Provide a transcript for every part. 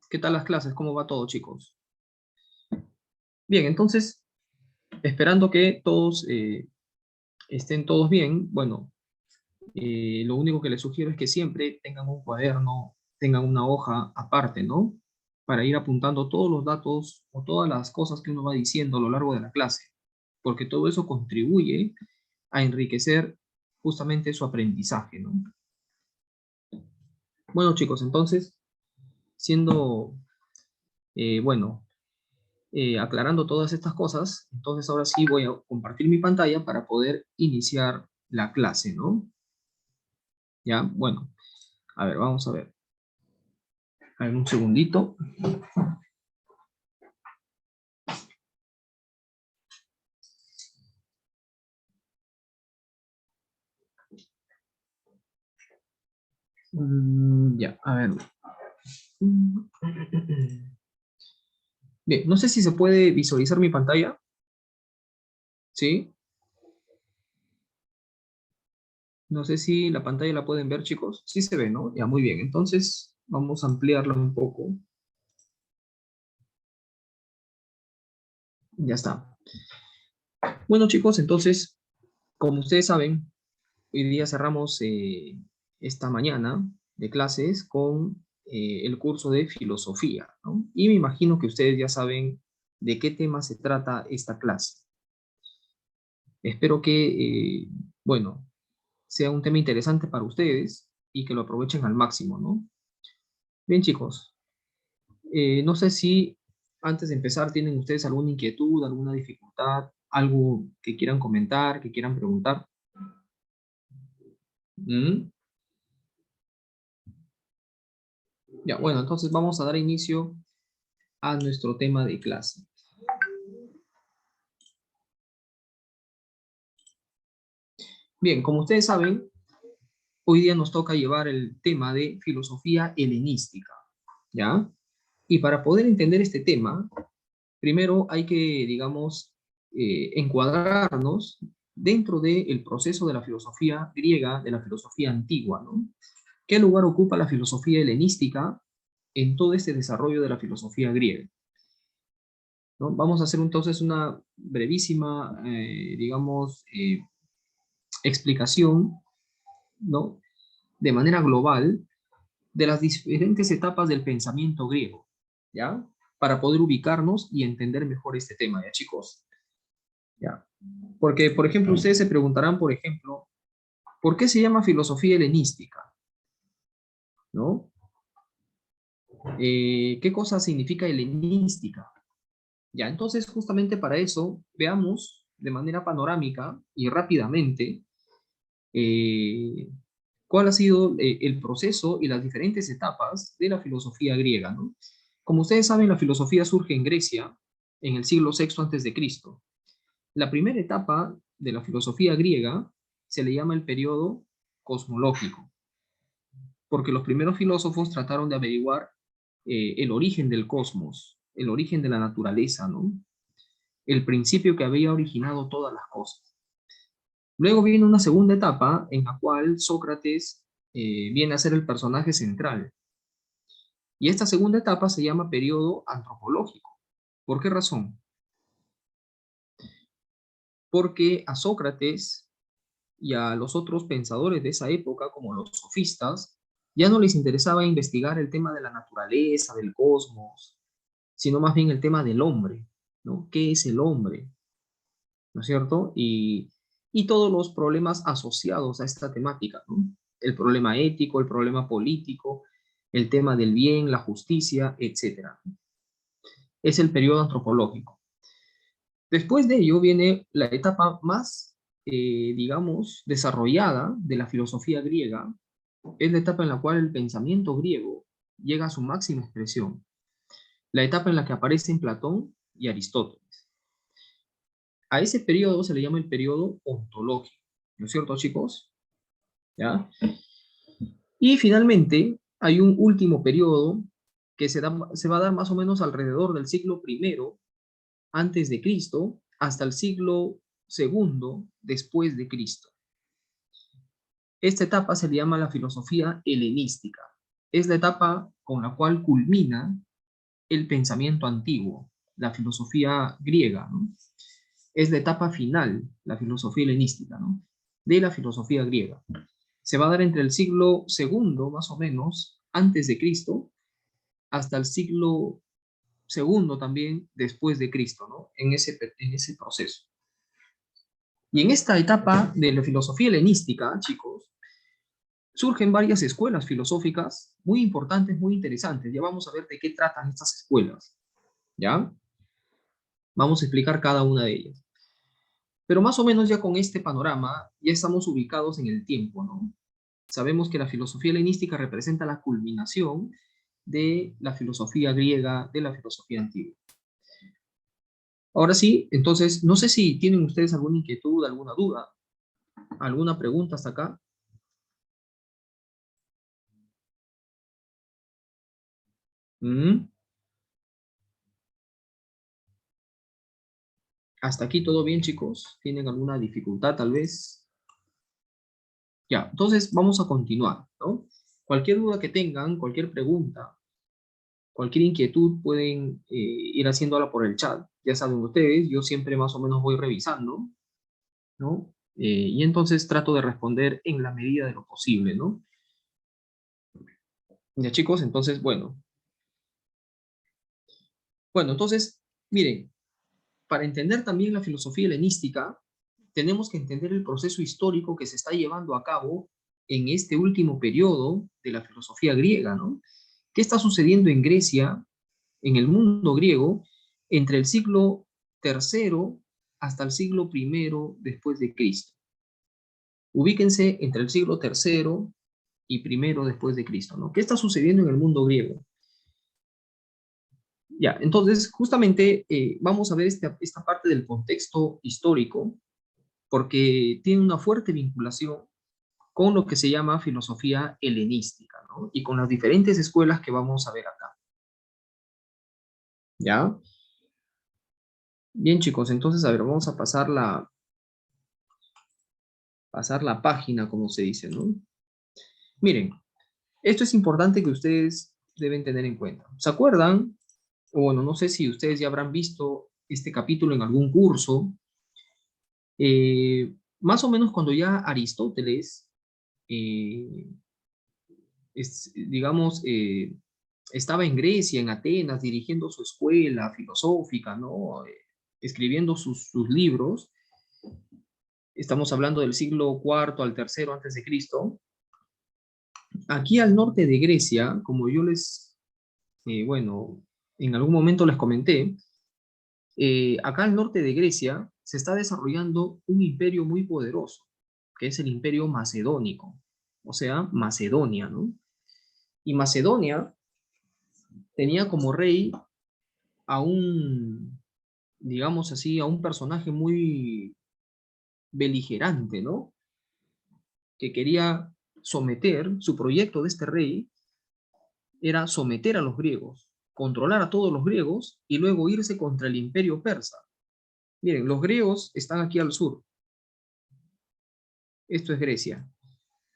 ¿Qué tal las clases? ¿Cómo va todo, chicos? Bien, entonces, esperando que todos estén todos bien, bueno, lo único que les sugiero es que siempre tengan un cuaderno, tengan una hoja aparte, ¿no? Para ir apuntando todos los datos o todas las cosas que uno va diciendo a lo largo de la clase, porque todo eso contribuye a enriquecer justamente su aprendizaje, ¿no? Bueno, chicos, entonces, siendo, bueno, aclarando todas estas cosas, entonces ahora sí voy a compartir mi pantalla para poder iniciar la clase, ¿no? Ya, bueno, a ver, vamos a ver. A ver, un segundito. Ya, a ver. Bien, no sé si se puede visualizar mi pantalla, ¿sí? No sé si la pantalla la pueden ver, chicos. Sí se ve, ¿no? Ya, muy bien. Entonces, vamos a ampliarla un poco. Ya está. Bueno, chicos, entonces, como ustedes saben, hoy día cerramos esta mañana de clases con el curso de filosofía, ¿no? Y me imagino que ustedes ya saben de qué tema se trata esta clase. Espero que, bueno, sea un tema interesante para ustedes y que lo aprovechen al máximo, ¿no? Bien, chicos, no sé si antes de empezar tienen ustedes alguna inquietud, alguna dificultad, algo que quieran comentar, que quieran preguntar. ¿Mm? Ya, bueno, entonces vamos a dar inicio a nuestro tema de clase. Bien, como ustedes saben, hoy día nos toca llevar el tema de filosofía helenística, ¿ya? Y para poder entender este tema, primero hay que, digamos, encuadrarnos dentro del proceso de la filosofía griega, de la filosofía antigua, ¿no? ¿Qué lugar ocupa la filosofía helenística en todo este desarrollo de la filosofía griega? ¿No? Vamos a hacer entonces una brevísima, digamos, explicación, ¿no? De manera global de las diferentes etapas del pensamiento griego, ¿ya? Para poder ubicarnos y entender mejor este tema, ¿ya, chicos? ¿Ya? Porque, por ejemplo, ustedes se preguntarán, por ejemplo, ¿por qué se llama filosofía helenística? ¿No? ¿Qué cosa significa helenística? Ya, entonces, justamente para eso, veamos de manera panorámica y rápidamente eh, cuál ha sido el proceso y las diferentes etapas de la filosofía griega, ¿no? Como ustedes saben, la filosofía surge en Grecia en el siglo VI antes de Cristo. La primera etapa de la filosofía griega se le llama el periodo cosmológico, porque los primeros filósofos trataron de averiguar el origen del cosmos, el origen de la naturaleza, ¿no? El principio que había originado todas las cosas. Luego viene una segunda etapa en la cual Sócrates viene a ser el personaje central. Y esta segunda etapa se llama periodo antropológico. ¿Por qué razón? Porque a Sócrates y a los otros pensadores de esa época, como los sofistas, ya no les interesaba investigar el tema de la naturaleza, del cosmos, sino más bien el tema del hombre, ¿no? ¿Qué es el hombre? ¿No es cierto? Y todos los problemas asociados a esta temática, ¿no? El problema ético, el problema político, el tema del bien, la justicia, etcétera. Es el periodo antropológico. Después de ello viene la etapa más, digamos, desarrollada de la filosofía griega. Es la etapa en la cual el pensamiento griego llega a su máxima expresión. La etapa en la que aparecen Platón y Aristóteles. A ese periodo se le llama el periodo ontológico. ¿No es cierto, chicos? ¿Ya? Y finalmente hay un último periodo que se va a dar más o menos alrededor del siglo I antes de Cristo hasta el siglo II después de Cristo. Esta etapa se le llama la filosofía helenística. es la etapa con la cual culmina el pensamiento antiguo, la filosofía griega, ¿no? Es la etapa final, la filosofía helenística, ¿no? De la filosofía griega. Se va a dar entre el siglo segundo, más o menos, antes de Cristo, hasta el siglo segundo también después de Cristo, ¿no? En ese proceso. Y en esta etapa de la filosofía helenística, chicos, surgen varias escuelas filosóficas muy importantes, muy interesantes. Ya vamos a ver de qué tratan estas escuelas, ¿ya? Vamos a explicar cada una de ellas. Pero más o menos ya con este panorama ya estamos ubicados en el tiempo, ¿no? Sabemos que la filosofía helenística representa la culminación de la filosofía griega, de la filosofía antigua. Ahora sí, entonces, no sé si tienen ustedes alguna inquietud, alguna duda, alguna pregunta hasta acá. ¿Mm? Hasta aquí todo bien, chicos. ¿Tienen alguna dificultad tal vez? Ya, entonces vamos a continuar, ¿no? Cualquier duda que tengan, cualquier pregunta, cualquier inquietud, pueden ir haciéndola por el chat. Ya saben ustedes, yo siempre más o menos voy revisando, ¿no? Y entonces trato de responder en la medida de lo posible, ¿no? Ya, chicos, entonces, bueno. Bueno, entonces, miren, para entender también la filosofía helenística, tenemos que entender el proceso histórico que se está llevando a cabo en este último periodo de la filosofía griega, ¿no? ¿Qué está sucediendo en Grecia, en el mundo griego, entre el siglo tercero hasta el siglo primero después de Cristo? Ubíquense entre el siglo tercero y primero después de Cristo, ¿no? ¿Qué está sucediendo en el mundo griego? Ya, entonces, justamente vamos a ver esta parte del contexto histórico, porque tiene una fuerte vinculación con lo que se llama filosofía helenística, ¿no? Y con las diferentes escuelas que vamos a ver acá. ¿Ya? Bien, chicos, entonces, a ver, vamos a pasar la página, como se dice, ¿no? Miren, esto es importante que ustedes deben tener en cuenta. ¿Se acuerdan? O bueno, no sé si ustedes ya habrán visto este capítulo en algún curso. Más o menos cuando ya Aristóteles, eh, digamos, estaba en Grecia, en Atenas, dirigiendo su escuela filosófica, ¿no? Escribiendo sus libros. Estamos hablando del siglo cuarto al tercero antes de Cristo. Aquí al norte de Grecia, como yo bueno, en algún momento les comenté, acá al norte de Grecia se está desarrollando un imperio muy poderoso, que es el imperio macedónico, o sea, Macedonia, ¿no? Y Macedonia tenía como rey a un, digamos así, a un personaje muy beligerante, ¿no? Que quería someter, su proyecto de este rey era someter a los griegos, controlar a todos los griegos y luego irse contra el imperio persa. Miren, los griegos están aquí al sur, esto es Grecia,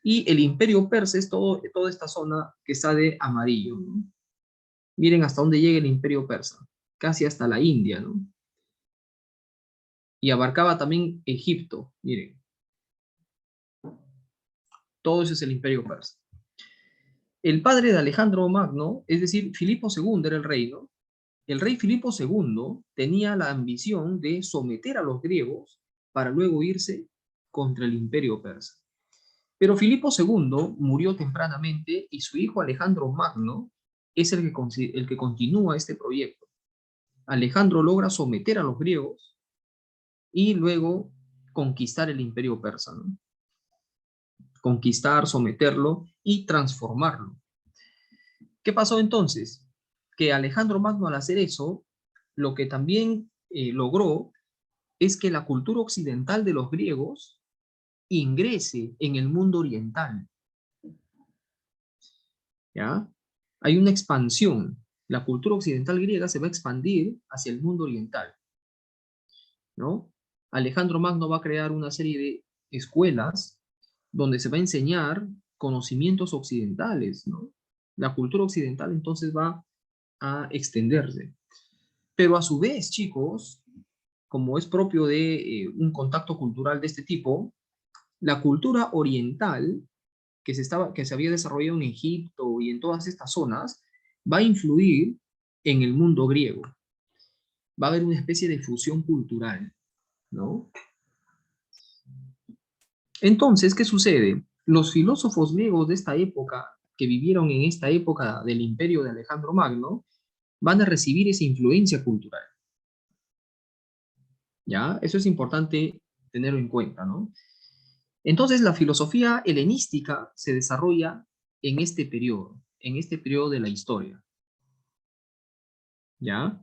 y el imperio persa es toda esta zona que está de amarillo, ¿no? Miren hasta dónde llega el imperio persa, casi hasta la India, ¿no? Y abarcaba también Egipto, miren, todo eso es el imperio persa. El padre de Alejandro Magno, es decir, Filipo II era el rey, ¿no? El rey Filipo II tenía la ambición de someter a los griegos para luego irse contra el imperio persa. Pero Filipo II murió tempranamente y su hijo Alejandro Magno es el que continúa este proyecto. Alejandro logra someter a los griegos y luego conquistar el imperio persa, ¿no? Conquistar, someterlo y transformarlo. ¿Qué pasó entonces? Que Alejandro Magno al hacer eso, lo que también logró es que la cultura occidental de los griegos ingrese en el mundo oriental, ¿ya? Hay una expansión. La cultura occidental griega se va a expandir hacia el mundo oriental, ¿no? Alejandro Magno va a crear una serie de escuelas donde se va a enseñar conocimientos occidentales, ¿no? La cultura occidental entonces va a extenderse. Pero a su vez, chicos, como es propio de un contacto cultural de este tipo, la cultura oriental que se había desarrollado en Egipto y en todas estas zonas, va a influir en el mundo griego. Va a haber una especie de fusión cultural, ¿no? Entonces, ¿qué sucede? Los filósofos griegos de esta época, que vivieron en esta época del imperio de Alejandro Magno, van a recibir esa influencia cultural. ¿Ya? Eso es importante tenerlo en cuenta, ¿no? Entonces, la filosofía helenística se desarrolla en este periodo de la historia, ¿ya?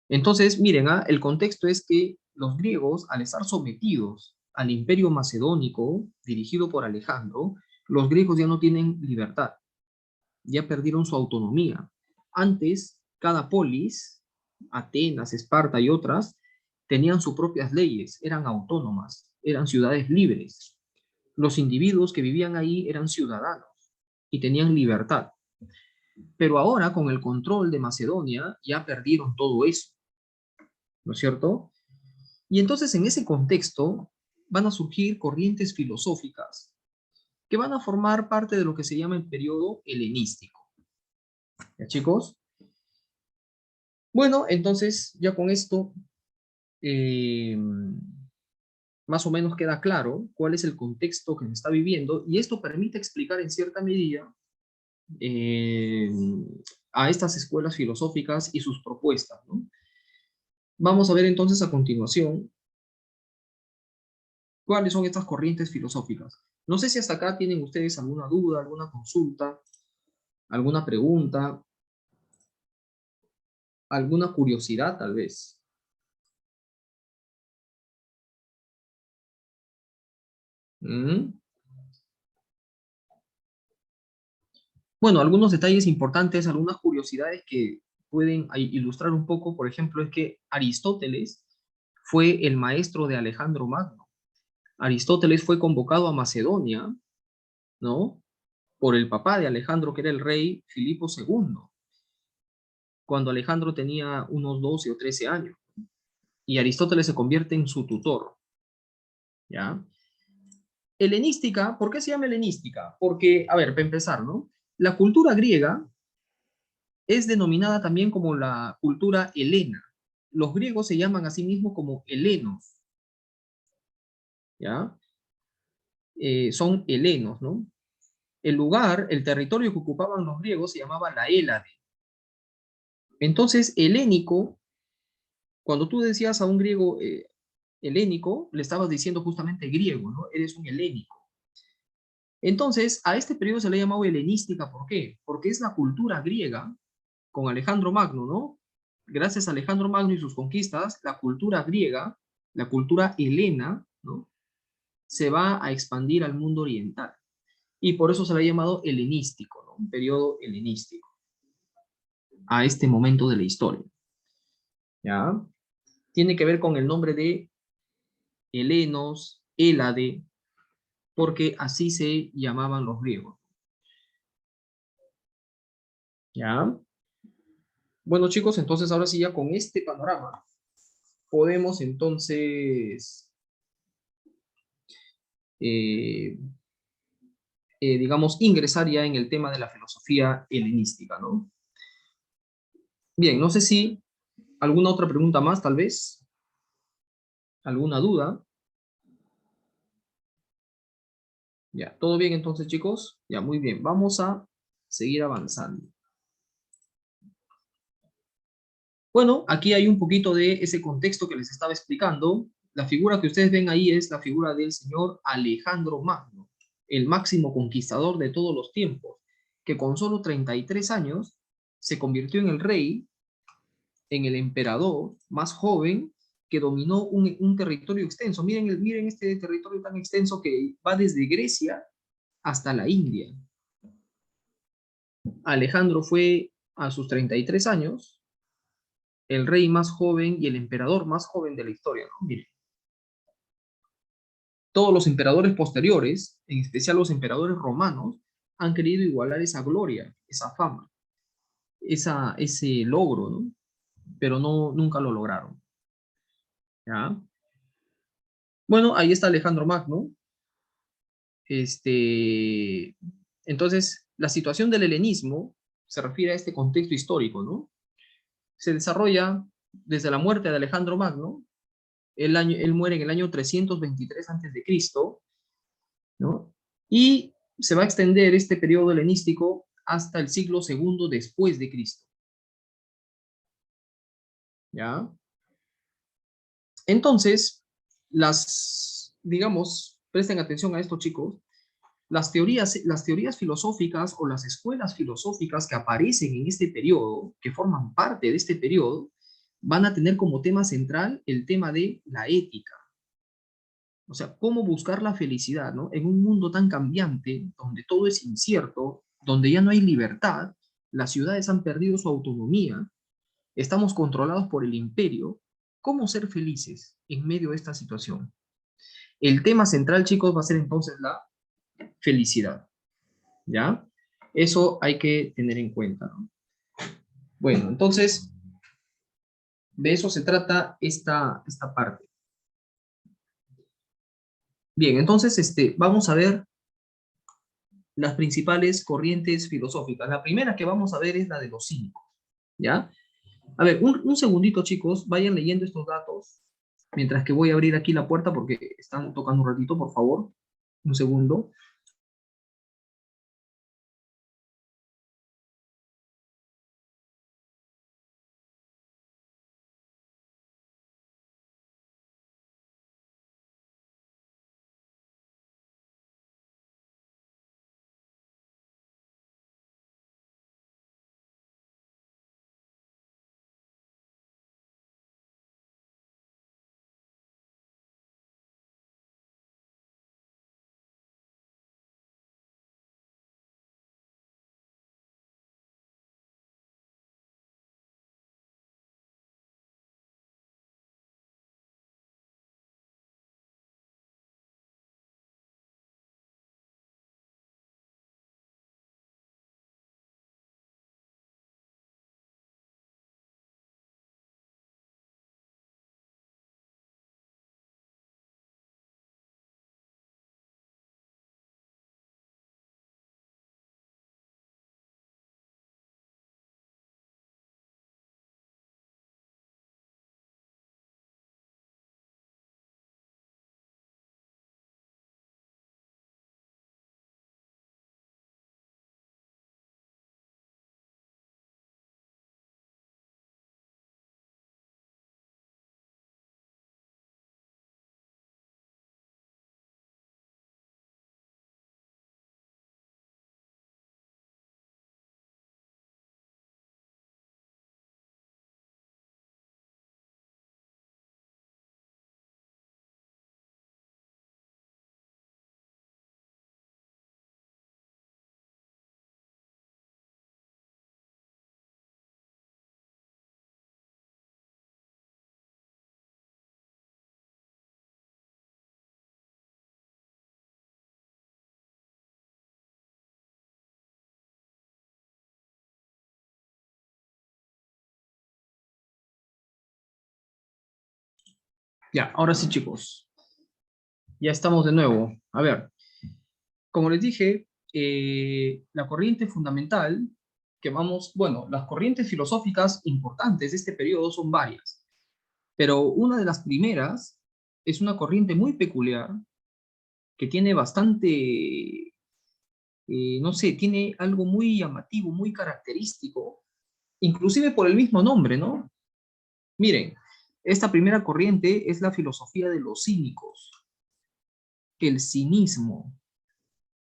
Entonces, miren, el contexto es que los griegos, al estar sometidos al imperio macedónico dirigido por Alejandro, los griegos ya no tienen libertad, ya perdieron su autonomía. Antes, cada polis, Atenas, Esparta y otras, tenían sus propias leyes, eran autónomas, eran ciudades libres. Los individuos que vivían ahí eran ciudadanos y tenían libertad. Pero ahora, con el control de Macedonia, ya perdieron todo eso, ¿no es cierto? Y entonces en ese contexto van a surgir corrientes filosóficas que van a formar parte de lo que se llama el periodo helenístico. ¿Ya, chicos? Bueno, entonces ya con esto eh, más o menos queda claro cuál es el contexto que se está viviendo y esto permite explicar en cierta medida eh, a estas escuelas filosóficas y sus propuestas, ¿no? Vamos a ver entonces a continuación cuáles son estas corrientes filosóficas. No sé si hasta acá tienen ustedes alguna duda, alguna consulta, alguna pregunta, alguna curiosidad tal vez. ¿Mm? Bueno, algunos detalles importantes, algunas curiosidades que pueden ilustrar un poco, por ejemplo, es que Aristóteles fue el maestro de Alejandro Magno. Aristóteles fue convocado a Macedonia, ¿no? Por el papá de Alejandro, que era el rey Filipo II, cuando Alejandro tenía unos 12 o 13 años. Y Aristóteles se convierte en su tutor, ¿ya? Helenística, ¿por qué se llama helenística? Porque, a ver, para empezar, ¿no? La cultura griega es denominada también como la cultura helena. Los griegos se llaman a sí mismos como helenos, ¿ya? Son helenos, ¿no? El lugar, el territorio que ocupaban los griegos se llamaba la Hélade. Entonces, helénico, cuando tú decías a un griego helénico, le estabas diciendo justamente griego, ¿no? Eres un helénico. Entonces, a este periodo se le ha llamado helenística, ¿por qué? Porque es la cultura griega con Alejandro Magno, ¿no? Gracias a Alejandro Magno y sus conquistas, la cultura griega, la cultura helena, ¿no? Se va a expandir al mundo oriental. Y por eso se le ha llamado helenístico, ¿no? Un periodo helenístico, a este momento de la historia, ¿ya? Tiene que ver con el nombre de helenos, Hélade, porque así se llamaban los griegos, ¿ya? Bueno, chicos, entonces ahora sí ya con este panorama podemos entonces, eh, digamos, ingresar ya en el tema de la filosofía helenística, ¿no? Bien, no sé si alguna otra pregunta más, tal vez, alguna duda. Ya, ¿todo bien entonces, chicos? Ya, muy bien. Vamos a seguir avanzando. Bueno, aquí hay un poquito de ese contexto que les estaba explicando. La figura que ustedes ven ahí es la figura del señor Alejandro Magno, el máximo conquistador de todos los tiempos, que con solo 33 años se convirtió en el rey, en el emperador más joven que dominó un territorio extenso. Miren, miren este territorio tan extenso que va desde Grecia hasta la India. Alejandro fue a sus 33 años el rey más joven y el emperador más joven de la historia, ¿no? Miren, todos los emperadores posteriores, en especial los emperadores romanos, han querido igualar esa gloria, esa fama, ese logro, ¿no? Pero no, nunca lo lograron. ¿Ya? Bueno, ahí está Alejandro Magno. Entonces, la situación del helenismo se refiere a este contexto histórico, ¿no? Se desarrolla desde la muerte de Alejandro Magno, él muere en el año 323 a.C., ¿no? Y se va a extender este periodo helenístico hasta el siglo segundo después de Cristo, ¿ya? Entonces, digamos, presten atención a esto, chicos, las teorías filosóficas o las escuelas filosóficas que aparecen en este periodo, que forman parte de este periodo, van a tener como tema central el tema de la ética. O sea, cómo buscar la felicidad, ¿no? En un mundo tan cambiante, donde todo es incierto, donde ya no hay libertad, las ciudades han perdido su autonomía, estamos controlados por el imperio. ¿Cómo ser felices en medio de esta situación? El tema central, chicos, va a ser entonces la felicidad, ¿ya? Eso hay que tener en cuenta, ¿no? Bueno, entonces, de eso se trata esta parte. Bien, entonces, vamos a ver las principales corrientes filosóficas. La primera que vamos a ver es la de los cínicos, ¿ya? A ver, un segundito, chicos, vayan leyendo estos datos, mientras que voy a abrir aquí la puerta porque están tocando un ratito, por favor. Un segundo. Ya, ahora sí, chicos. Ya estamos de nuevo. A ver, como les dije, la corriente fundamental que vamos, bueno, las corrientes filosóficas importantes de este periodo son varias, pero una de las primeras es una corriente muy peculiar que tiene bastante, no sé, tiene algo muy llamativo, muy característico, inclusive por el mismo nombre, ¿no? Miren, esta primera corriente es la filosofía de los cínicos, el cinismo,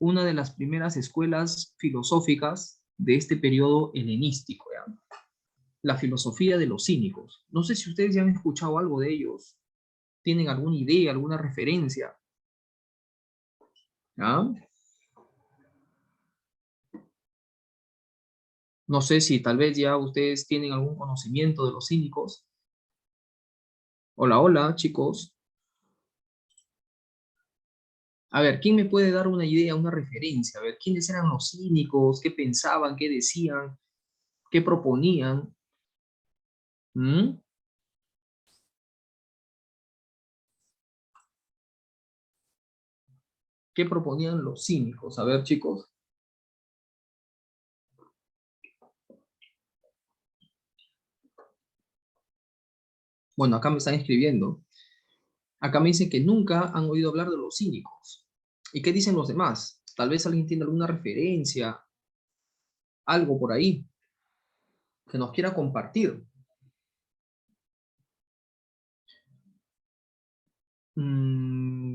una de las primeras escuelas filosóficas de este periodo helenístico, ¿ya? La filosofía de los cínicos. No sé si ustedes ya han escuchado algo de ellos, tienen alguna idea, alguna referencia, ¿ya? No sé si tal vez ya ustedes tienen algún conocimiento de los cínicos. Hola, hola, chicos. A ver, ¿quién me puede dar una idea, una referencia? A ver, ¿quiénes eran los cínicos? ¿Qué pensaban? ¿Qué decían? ¿Qué proponían? ¿Mm? ¿Qué proponían los cínicos? A ver, chicos. Bueno, acá me están escribiendo. Acá me dicen que nunca han oído hablar de los cínicos. ¿Y qué dicen los demás? Tal vez alguien tiene alguna referencia, algo por ahí que nos quiera compartir.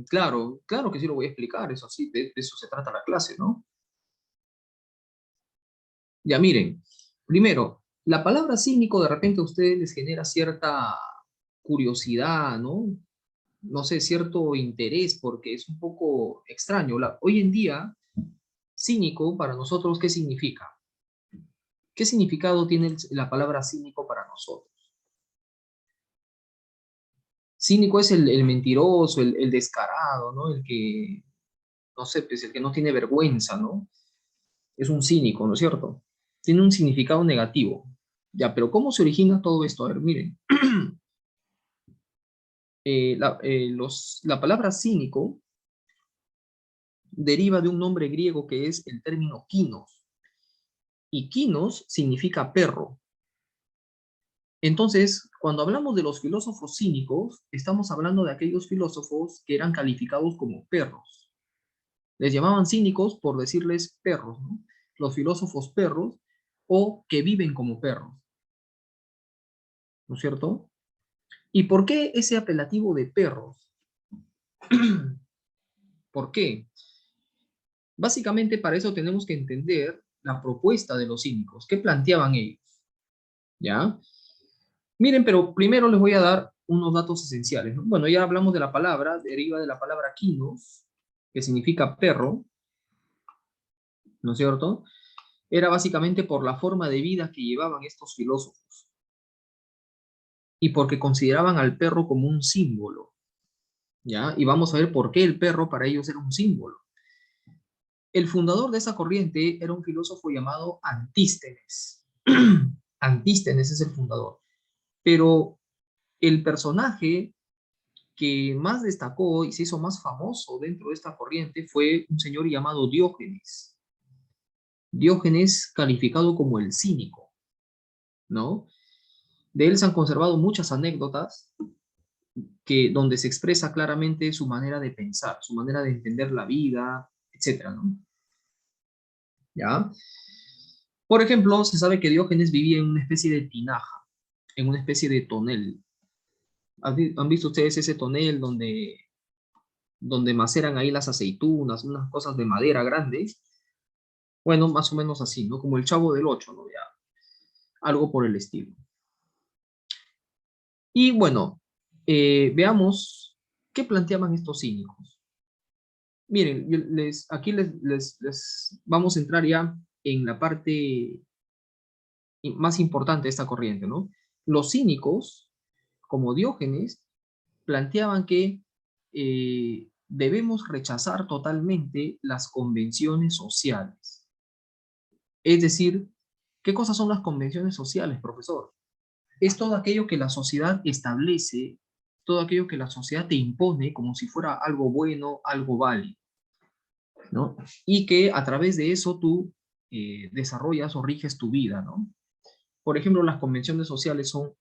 Claro, claro que sí lo voy a explicar, eso sí, de eso se trata la clase, ¿no? Ya miren, primero, la palabra cínico de repente a ustedes les genera cierta curiosidad, ¿no? No sé, cierto interés, porque es un poco extraño. Hoy en día, cínico para nosotros, ¿qué significa? ¿Qué significado tiene la palabra cínico para nosotros? Cínico es el mentiroso, el descarado, ¿no? El que, no sé, pues el que no tiene vergüenza, ¿no? Es un cínico, ¿no es cierto? Tiene un significado negativo. Ya, pero ¿cómo se origina todo esto? A ver, miren. La palabra cínico deriva de un nombre griego que es el término kinos. Y kinos significa perro. Entonces, cuando hablamos de los filósofos cínicos, estamos hablando de aquellos filósofos que eran calificados como perros. Les llamaban cínicos por decirles perros, ¿no? Los filósofos perros o que viven como perros, ¿no es cierto? ¿Y por qué ese apelativo de perros? ¿Por qué? Básicamente para eso tenemos que entender la propuesta de los cínicos. ¿Qué planteaban ellos? ¿Ya? Miren, pero primero les voy a dar unos datos esenciales, ¿no? Bueno, ya hablamos de la palabra, deriva de la palabra kinos, que significa perro, ¿no es cierto? Era básicamente por la forma de vida que llevaban estos filósofos y porque consideraban al perro como un símbolo, ¿ya? Y vamos a ver por qué el perro para ellos era un símbolo. El fundador de esa corriente era un filósofo llamado Antístenes. Antístenes es el fundador. Pero el personaje que más destacó y se hizo más famoso dentro de esta corriente fue un señor llamado Diógenes. Diógenes calificado como el cínico, ¿no? De él se han conservado muchas anécdotas donde se expresa claramente su manera de pensar, su manera de entender la vida, etcétera, ¿no? ¿Ya? Por ejemplo, se sabe que Diógenes vivía en una especie de tinaja, en una especie de tonel. ¿Han visto ustedes ese tonel donde maceran ahí las aceitunas, unas cosas de madera grandes? Bueno, más o menos así, ¿no? Como el Chavo del Ocho, ¿no? Ya, algo por el estilo. Y bueno, veamos qué planteaban estos cínicos. Miren, aquí les vamos a entrar ya en la parte más importante de esta corriente, ¿no? Los cínicos, como Diógenes, planteaban que debemos rechazar totalmente las convenciones sociales. Es decir, ¿qué cosas son las convenciones sociales, profesor? Es todo aquello que la sociedad establece, todo aquello que la sociedad te impone como si fuera algo bueno, algo válido, ¿no? Y que a través de eso tú desarrollas o riges tu vida, ¿no? Por ejemplo, las convenciones sociales son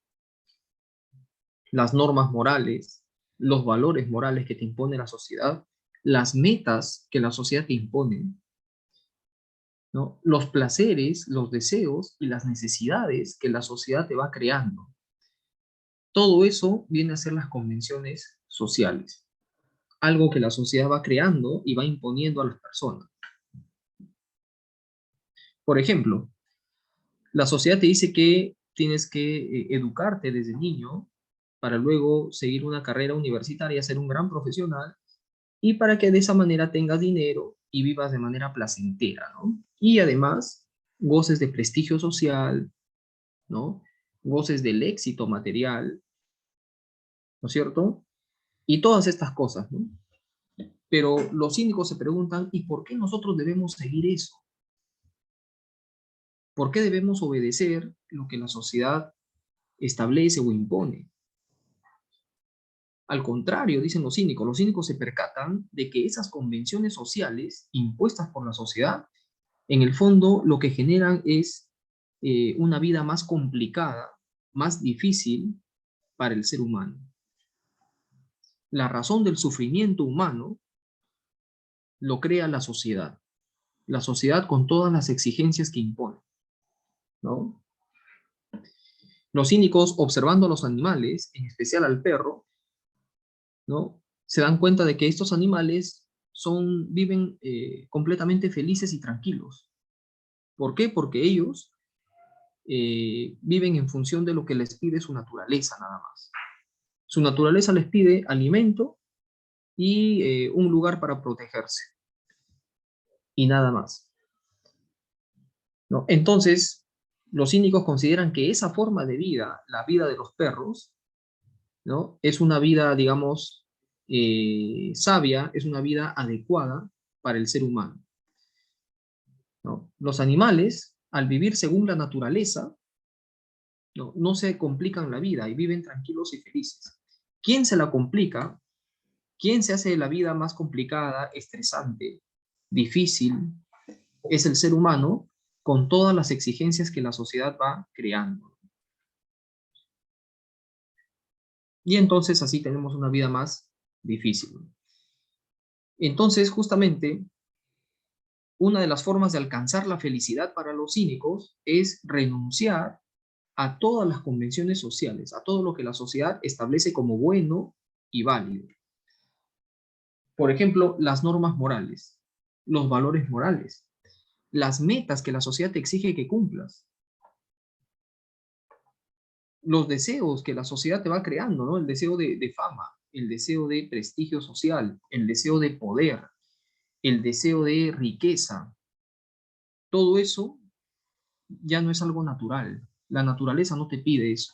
las normas morales, los valores morales que te impone la sociedad, las metas que la sociedad te impone, ¿no? Los placeres, los deseos y las necesidades que la sociedad te va creando. Todo eso viene a ser las convenciones sociales, algo que la sociedad va creando y va imponiendo a las personas. Por ejemplo, la sociedad te dice que tienes que educarte desde niño para luego seguir una carrera universitaria, ser un gran profesional y para que de esa manera tengas dinero y vivas de manera placentera, ¿no? Y además goces de prestigio social, ¿no? Goces del éxito material, ¿no es cierto? Y todas estas cosas, ¿no? Pero los cínicos se preguntan, ¿y por qué nosotros debemos seguir eso? ¿Por qué debemos obedecer lo que la sociedad establece o impone? Al contrario, dicen los cínicos se percatan de que esas convenciones sociales impuestas por la sociedad, en el fondo lo que generan es una vida más complicada, más difícil para el ser humano. La razón del sufrimiento humano lo crea la sociedad con todas las exigencias que impone, ¿no? Los cínicos, observando a los animales, en especial al perro, ¿no? Se dan cuenta de que estos animales viven completamente felices y tranquilos. ¿Por qué? Porque ellos viven en función de lo que les pide su naturaleza, nada más. Su naturaleza les pide alimento y un lugar para protegerse, y nada más, ¿no? Entonces, los cínicos consideran que esa forma de vida, la vida de los perros, ¿no? Es una vida, digamos, sabia, es una vida adecuada para el ser humano, ¿no? Los animales, al vivir según la naturaleza, no se complican la vida y viven tranquilos y felices. ¿Quién se la complica? ¿Quién se hace la vida más complicada, estresante, difícil? Es el ser humano con todas las exigencias que la sociedad va creando. Y entonces así tenemos una vida más difícil. Entonces, justamente, una de las formas de alcanzar la felicidad para los cínicos es renunciar a todas las convenciones sociales, a todo lo que la sociedad establece como bueno y válido. Por ejemplo, las normas morales, los valores morales, las metas que la sociedad te exige que cumplas, los deseos que la sociedad te va creando, ¿no? El deseo de fama, el deseo de prestigio social, el deseo de poder, el deseo de riqueza. Todo eso ya no es algo natural. La naturaleza no te pide eso.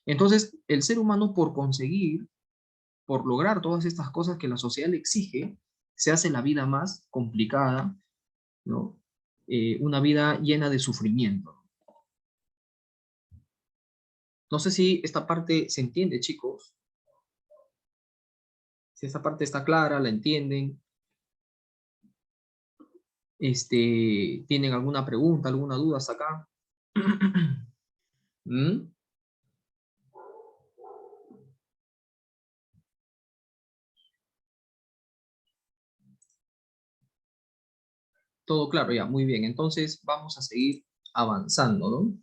Entonces, el ser humano, por lograr todas estas cosas que la sociedad le exige, se hace la vida más complicada, ¿no? Una vida llena de sufrimiento. No sé si esta parte se entiende, chicos. Si esta parte está clara, la entienden. ¿Tienen alguna pregunta, alguna duda hasta acá? ¿Mm? Todo claro, ya, muy bien. Entonces vamos a seguir avanzando, ¿no?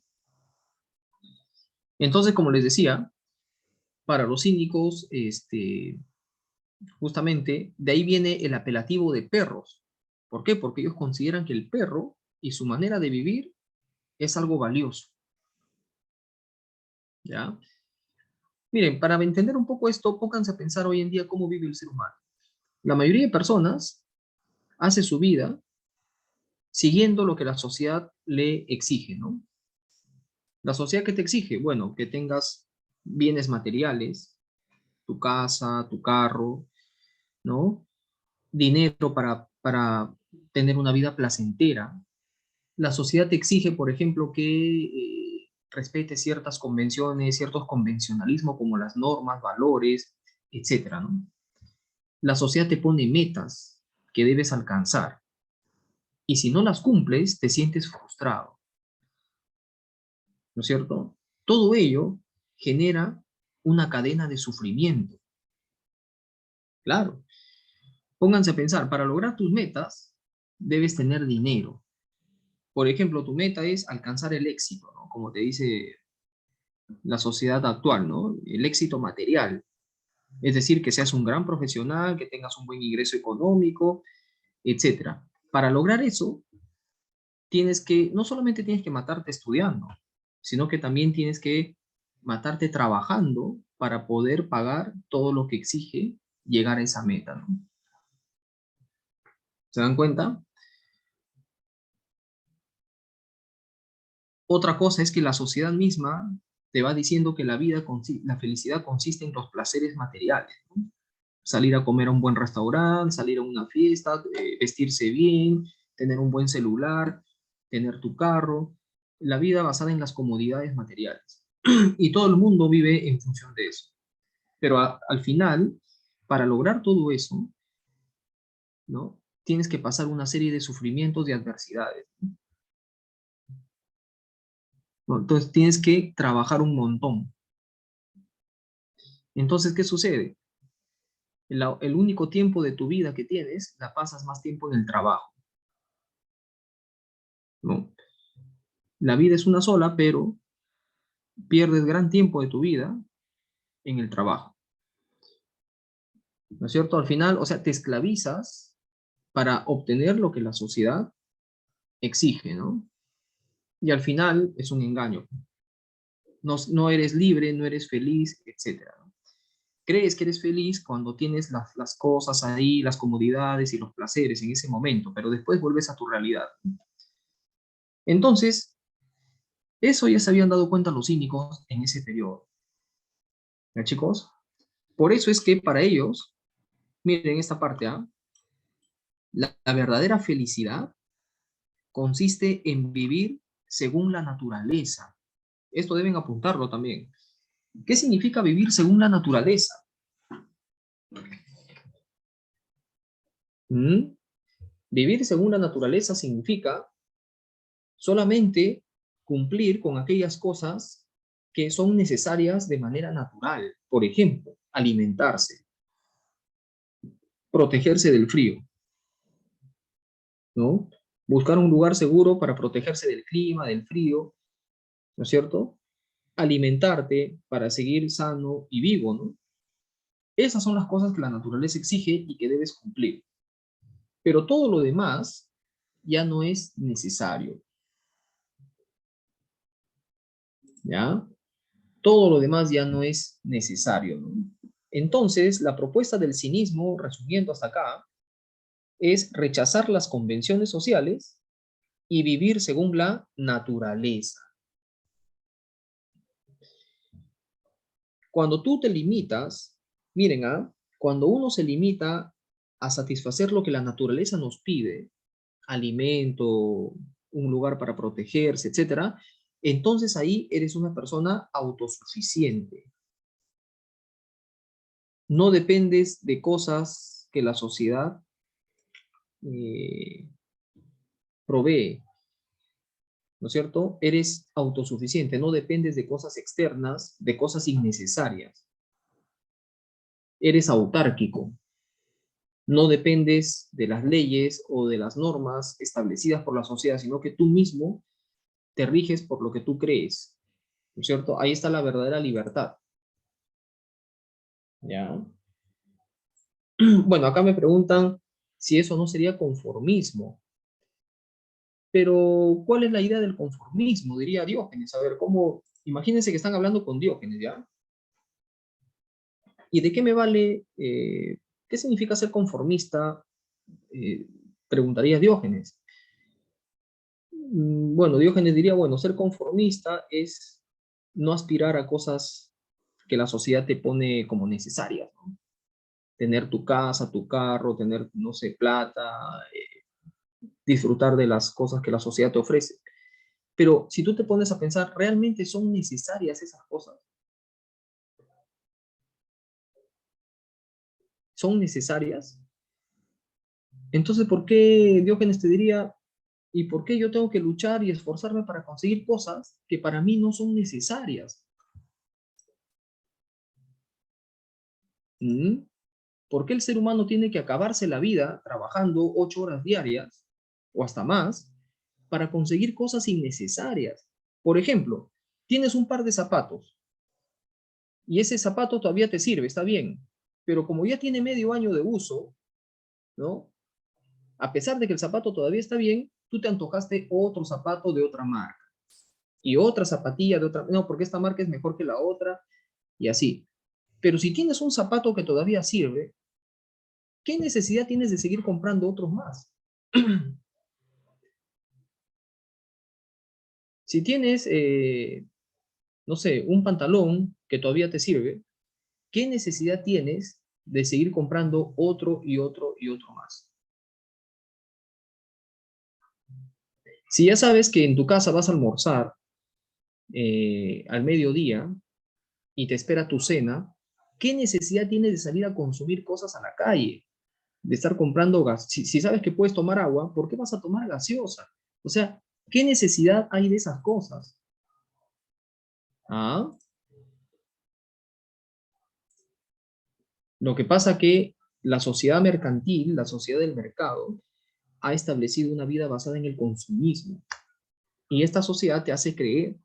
Entonces, como les decía, para los cínicos, justamente, de ahí viene el apelativo de perros. ¿Por qué? Porque ellos consideran que el perro y su manera de vivir es algo valioso, ¿ya? Miren, para entender un poco esto, pónganse a pensar hoy en día cómo vive el ser humano. La mayoría de personas hace su vida siguiendo lo que la sociedad le exige, ¿no? La sociedad que te exige, bueno, que tengas bienes materiales, tu casa, tu carro, ¿no? Dinero para tener una vida placentera. La sociedad te exige, por ejemplo, que respetes ciertas convenciones, ciertos convencionalismos como las normas, valores, etcétera, ¿no? La sociedad te pone metas que debes alcanzar y si no las cumples, te sientes frustrado, ¿no es cierto? Todo ello genera una cadena de sufrimiento. Claro, pónganse a pensar, para lograr tus metas, debes tener dinero. Por ejemplo, tu meta es alcanzar el éxito, ¿no? Como te dice la sociedad actual, ¿no? El éxito material. Es decir, que seas un gran profesional, que tengas un buen ingreso económico, etcétera. Para lograr eso, no solamente tienes que matarte estudiando, sino que también tienes que matarte trabajando para poder pagar todo lo que exige llegar a esa meta, ¿no? ¿Se dan cuenta? Otra cosa es que la sociedad misma te va diciendo que la felicidad consiste en los placeres materiales, ¿no? salir a comer a un buen restaurante, salir a una fiesta, vestirse bien, tener un buen celular, tener tu carro, la vida basada en las comodidades materiales. Y todo el mundo vive en función de eso. Pero al final, para lograr todo eso, ¿no? Tienes que pasar una serie de sufrimientos y adversidades, ¿no? Entonces tienes que trabajar un montón. Entonces, ¿qué sucede? El único tiempo de tu vida que tienes, la pasas más tiempo en el trabajo, ¿no? La vida es una sola, pero pierdes gran tiempo de tu vida en el trabajo, ¿no es cierto? Al final, o sea, te esclavizas para obtener lo que la sociedad exige, ¿no? Y al final es un engaño. No, no eres libre, no eres feliz, etcétera, ¿no? Crees que eres feliz cuando tienes las cosas ahí, las comodidades y los placeres en ese momento, pero después vuelves a tu realidad. Entonces, eso ya se habían dado cuenta los cínicos en ese periodo. ¿Ya, chicos? Por eso es que para ellos, miren esta parte, ¿ah? La verdadera felicidad consiste en vivir según la naturaleza. Esto deben apuntarlo también. ¿Qué significa vivir según la naturaleza? ¿Mm? Vivir según la naturaleza significa solamente cumplir con aquellas cosas que son necesarias de manera natural. Por ejemplo, alimentarse, protegerse del frío, ¿no? Buscar un lugar seguro para protegerse del clima, del frío, ¿no es cierto? Alimentarte para seguir sano y vivo, ¿no? Esas son las cosas que la naturaleza exige y que debes cumplir. Pero todo lo demás ya no es necesario, ¿ya? Todo lo demás ya no es necesario, ¿no? Entonces, la propuesta del cinismo, resumiendo hasta acá, es rechazar las convenciones sociales y vivir según la naturaleza. Cuando tú te limitas, miren, cuando uno se limita a satisfacer lo que la naturaleza nos pide, alimento, un lugar para protegerse, etcétera, entonces ahí eres una persona autosuficiente. No dependes de cosas que la sociedad eh, provee, ¿no es cierto? Eres autosuficiente, no dependes de cosas externas, de cosas innecesarias. Eres autárquico, no dependes de las leyes o de las normas establecidas por la sociedad, sino que tú mismo te riges por lo que tú crees, ¿no es cierto? Ahí está la verdadera libertad, ¿ya? Bueno, acá me preguntan si eso no sería conformismo, pero ¿cuál es la idea del conformismo? Diría Diógenes. A ver, ¿cómo? Imagínense que están hablando con Diógenes, ¿ya? ¿Y de qué me vale? ¿Qué significa ser conformista? Eh, Preguntaría Diógenes. Bueno, Diógenes diría, bueno, ser conformista es no aspirar a cosas que la sociedad te pone como necesarias, ¿no? Tener tu casa, tu carro, tener, no sé, plata, disfrutar de las cosas que la sociedad te ofrece. Pero si tú te pones a pensar, ¿realmente son necesarias esas cosas? ¿Son necesarias? Entonces, ¿por qué Diógenes te diría, y por qué yo tengo que luchar y esforzarme para conseguir cosas que para mí no son necesarias? ¿Mm? ¿Por qué el ser humano tiene que acabarse la vida trabajando 8 horas diarias o hasta más para conseguir cosas innecesarias? Por ejemplo, tienes un par de zapatos y ese zapato todavía te sirve, está bien, pero como ya tiene medio año de uso, ¿no? A pesar de que el zapato todavía está bien, tú te antojaste otro zapato de otra marca y otra zapatilla de otra, no, porque esta marca es mejor que la otra y así. Pero si tienes un zapato que todavía sirve, ¿qué necesidad tienes de seguir comprando otros más? Si tienes, no sé, un pantalón que todavía te sirve, ¿qué necesidad tienes de seguir comprando otro y otro y otro más. Si ya sabes que en tu casa vas a almorzar al mediodía y te espera tu cena, ¿qué necesidad tienes de salir a consumir cosas a la calle? De estar comprando gas. Si sabes que puedes tomar agua, ¿por qué vas a tomar gaseosa? O sea, ¿qué necesidad hay de esas cosas? ¿Ah? Lo que pasa que la sociedad mercantil, la sociedad del mercado, ha establecido una vida basada en el consumismo. Y esta sociedad te hace creer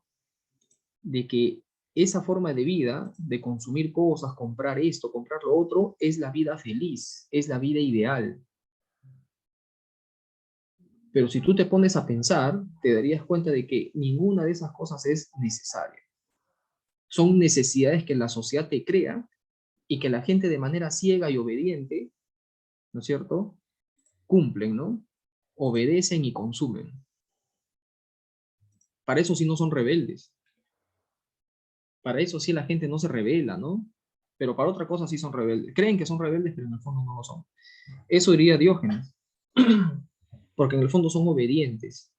de que esa forma de vida, de consumir cosas, comprar esto, comprar lo otro, es la vida feliz, es la vida ideal. Pero si tú te pones a pensar, te darías cuenta de que ninguna de esas cosas es necesaria. Son necesidades que la sociedad te crea y que la gente de manera ciega y obediente, ¿no es cierto?, cumplen, ¿no? Obedecen y consumen. Para eso sí no son rebeldes. Para eso sí la gente no se rebela, ¿no? Pero para otra cosa sí son rebeldes. Creen que son rebeldes, pero en el fondo no lo son. Eso diría Diógenes. Porque en el fondo son obedientes.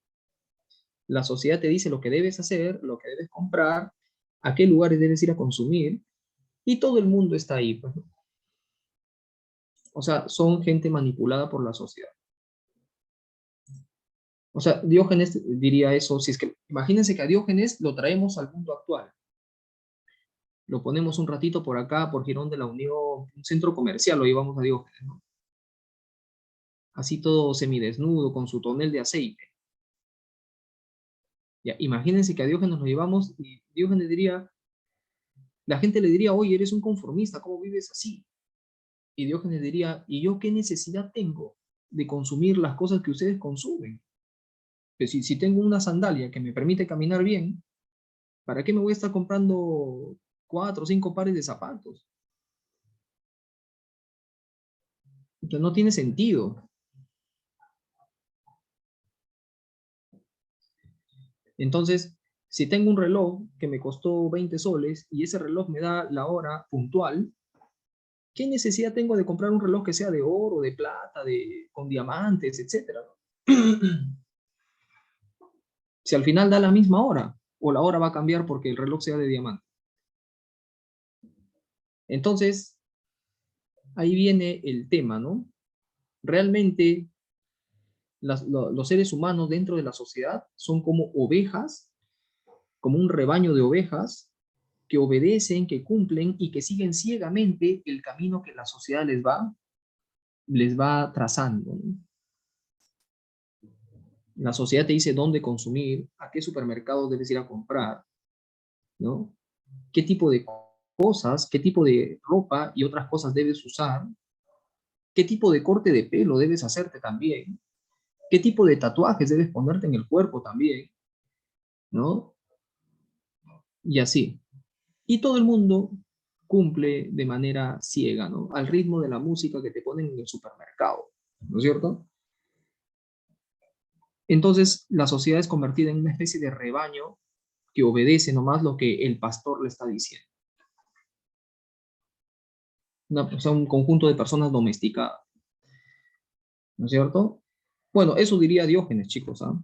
La sociedad te dice lo que debes hacer, lo que debes comprar, a qué lugares debes ir a consumir, y todo el mundo está ahí, pues, ¿no? O sea, son gente manipulada por la sociedad. O sea, Diógenes diría eso, si es que, imagínense que a Diógenes lo traemos al mundo actual. Lo ponemos un ratito por acá, por Girón de la Unión, un centro comercial, lo llevamos a Diógenes, ¿no? Así todo semidesnudo, con su tonel de aceite. Ya, imagínense que a Diógenes lo llevamos y Diógenes diría, la gente le diría, oye, eres un conformista, ¿cómo vives así? Y Diógenes diría, ¿y yo qué necesidad tengo de consumir las cosas que ustedes consumen? Pues si tengo una sandalia que me permite caminar bien, ¿para qué me voy a estar comprando 4 o 5 pares de zapatos? Entonces no tiene sentido. Entonces, si tengo un reloj que me costó 20 soles y ese reloj me da la hora puntual, ¿qué necesidad tengo de comprar un reloj que sea de oro, de plata, con diamantes, etcétera? Si al final da la misma hora, o la hora va a cambiar porque el reloj sea de diamante. Entonces, ahí viene el tema, ¿no? Realmente los seres humanos dentro de la sociedad son como ovejas, como un rebaño de ovejas que obedecen, que cumplen y que siguen ciegamente el camino que la sociedad les va trazando, ¿no? La sociedad te dice dónde consumir, a qué supermercado debes ir a comprar, ¿no? Qué tipo de cosas, qué tipo de ropa y otras cosas debes usar, qué tipo de corte de pelo debes hacerte también, qué tipo de tatuajes debes ponerte en el cuerpo también, ¿no? Y así. Y todo el mundo cumple de manera ciega, ¿no? Al ritmo de la música que te ponen en el supermercado, ¿no es cierto? Entonces, la sociedad es convertida en una especie de rebaño que obedece nomás lo que el pastor le está diciendo. O sea, un conjunto de personas domesticadas, ¿no es cierto? Bueno, eso diría Diógenes, chicos, ¿ah?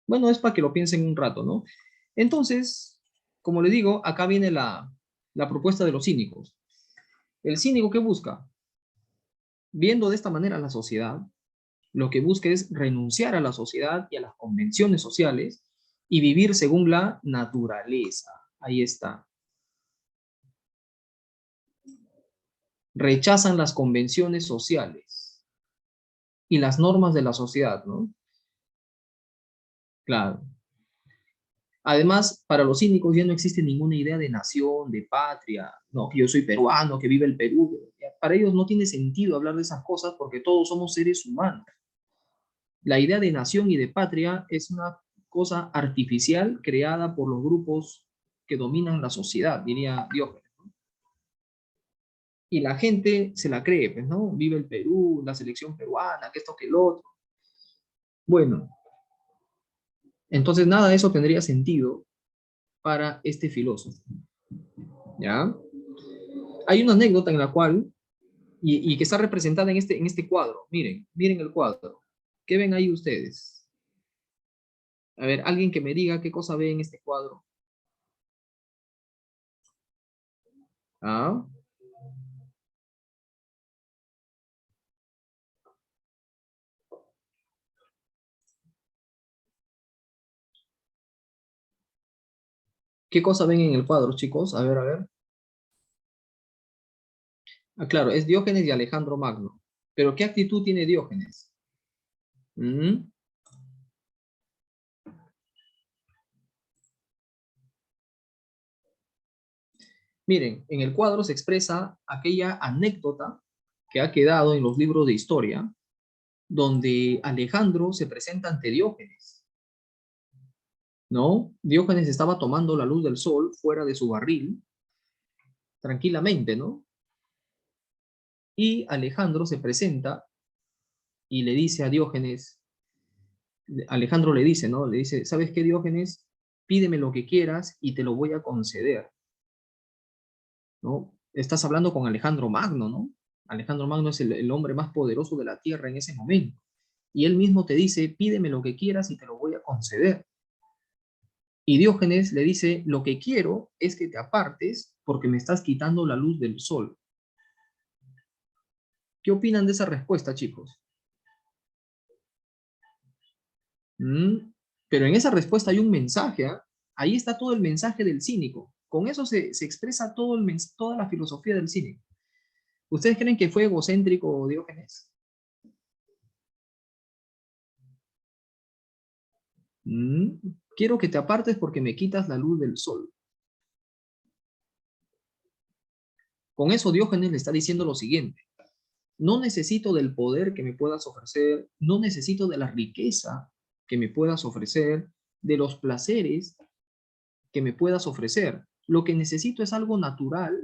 Bueno, es para que lo piensen un rato, ¿no? Entonces, como les digo, acá viene la propuesta de los cínicos. El cínico, ¿qué busca? Viendo de esta manera la sociedad, lo que busca es renunciar a la sociedad y a las convenciones sociales y vivir según la naturaleza. Ahí está. Rechazan las convenciones sociales y las normas de la sociedad, ¿no? Claro. Además, para los cínicos ya no existe ninguna idea de nación, de patria, no, que yo soy peruano, que vive el Perú. Para ellos no tiene sentido hablar de esas cosas porque todos somos seres humanos. La idea de nación y de patria es una cosa artificial creada por los grupos que dominan la sociedad, diría Diógenes. Y la gente se la cree, pues, ¿no? Vive el Perú, la selección peruana, que esto, que el otro. Bueno, entonces nada de eso tendría sentido para este filósofo, ¿ya? Hay una anécdota en la cual, y que está representada en este cuadro. Miren, miren el cuadro. ¿Qué ven ahí ustedes? A ver, alguien que me diga qué cosa ve en este cuadro. ¿Ah? ¿Qué cosa ven en el cuadro, chicos? A ver, a ver. Ah, claro, es Diógenes y Alejandro Magno. Pero ¿qué actitud tiene Diógenes? ¿Mm? Miren, en el cuadro se expresa aquella anécdota que ha quedado en los libros de historia, donde Alejandro se presenta ante Diógenes, ¿no? Diógenes estaba tomando la luz del sol fuera de su barril, tranquilamente, ¿no? Y Alejandro se presenta y le dice a Diógenes, Alejandro le dice, ¿no? Le dice, ¿sabes qué, Diógenes? Pídeme lo que quieras y te lo voy a conceder, ¿no? Estás hablando con Alejandro Magno, ¿no? Alejandro Magno es el hombre más poderoso de la tierra en ese momento. Y él mismo te dice, pídeme lo que quieras y te lo voy a conceder. Y Diógenes le dice, lo que quiero es que te apartes porque me estás quitando la luz del sol. ¿Qué opinan de esa respuesta, chicos? ¿Mm? Pero en esa respuesta hay un mensaje, ¿ah? Ahí está todo el mensaje del cínico. Con eso se expresa todo toda la filosofía del cínico. ¿Ustedes creen que fue egocéntrico Diógenes? ¿Mm? Quiero que te apartes porque me quitas la luz del sol. Con eso Diógenes le está diciendo lo siguiente. No necesito del poder que me puedas ofrecer, no necesito de la riqueza que me puedas ofrecer, de los placeres que me puedas ofrecer. Lo que necesito es algo natural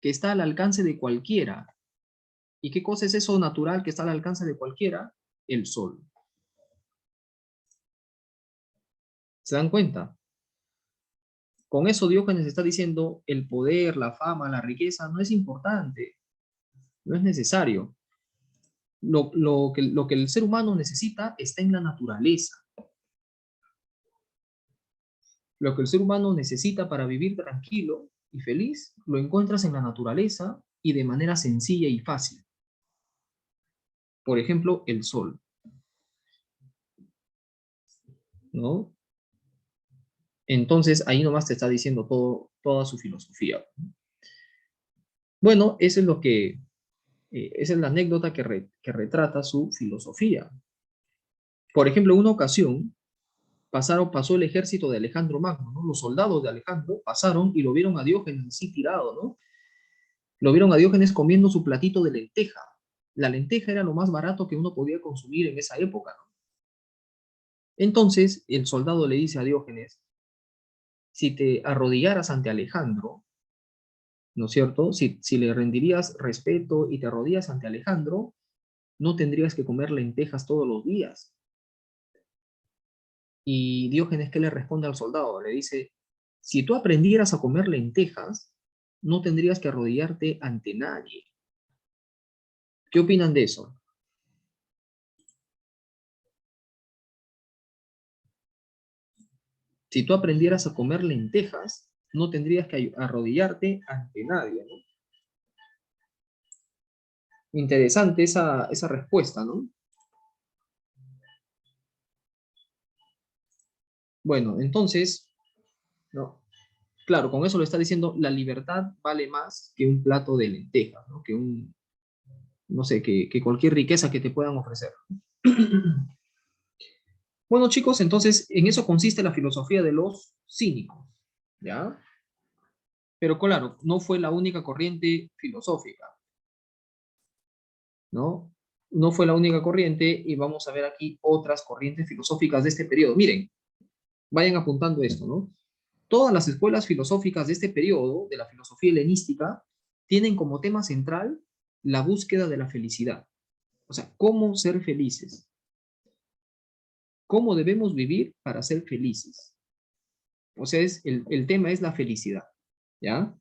que está al alcance de cualquiera. ¿Y qué cosa es eso natural que está al alcance de cualquiera? El sol. ¿Se dan cuenta? Con eso Diógenes está diciendo, el poder, la fama, la riqueza no es importante, no es necesario. Lo que el ser humano necesita está en la naturaleza. Lo que el ser humano necesita para vivir tranquilo y feliz, lo encuentras en la naturaleza y de manera sencilla y fácil. Por ejemplo, el sol, ¿no? Entonces, ahí nomás te está diciendo toda su filosofía. Bueno, eso es lo que, esa es la anécdota que retrata su filosofía. Por ejemplo, en una ocasión, pasó el ejército de Alejandro Magno, ¿no? Los soldados de Alejandro pasaron y lo vieron a Diógenes así tirado, ¿no? Lo vieron a Diógenes comiendo su platito de lenteja. La lenteja era lo más barato que uno podía consumir en esa época, ¿no? Entonces el soldado le dice a Diógenes, si te arrodillaras ante Alejandro, ¿no es cierto? Si le rendirías respeto y te arrodillas ante Alejandro, no tendrías que comer lentejas todos los días. Y Diógenes, ¿qué le responde al soldado? Le dice, si tú aprendieras a comer lentejas, no tendrías que arrodillarte ante nadie. ¿Qué opinan de eso? Si tú aprendieras a comer lentejas, no tendrías que arrodillarte ante nadie, ¿no? Interesante esa respuesta, ¿no? Bueno, entonces, ¿no? Claro, con eso le está diciendo, la libertad vale más que un plato de lentejas, ¿no? No sé, que cualquier riqueza que te puedan ofrecer. Bueno, chicos, entonces en eso consiste la filosofía de los cínicos, ¿ya? Pero claro, no fue la única corriente filosófica, ¿no? No fue la única corriente y vamos a ver aquí otras corrientes filosóficas de este periodo. Miren, vayan apuntando esto, ¿no? Todas las escuelas filosóficas de este periodo, de la filosofía helenística, tienen como tema central la búsqueda de la felicidad. O sea, cómo ser felices. Cómo debemos vivir para ser felices. O sea, el tema es la felicidad, ¿ya?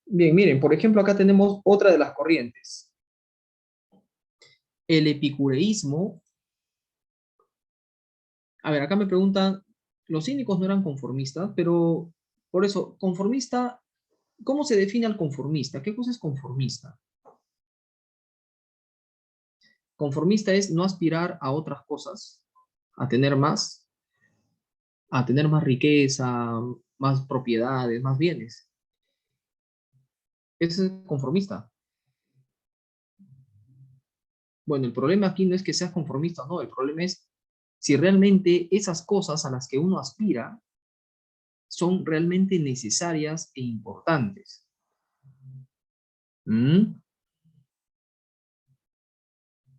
Bien, miren, por ejemplo, acá tenemos otra de las corrientes. El epicureísmo. A ver, acá me preguntan, los cínicos no eran conformistas, pero por eso, conformista, ¿cómo se define al conformista? ¿Qué cosa es conformista? Conformista es no aspirar a otras cosas, a a tener más riqueza, más propiedades, más bienes. Ese es conformista. Bueno, el problema aquí no es que seas conformista o no, el problema es si realmente esas cosas a las que uno aspira son realmente necesarias e importantes. ¿Mm?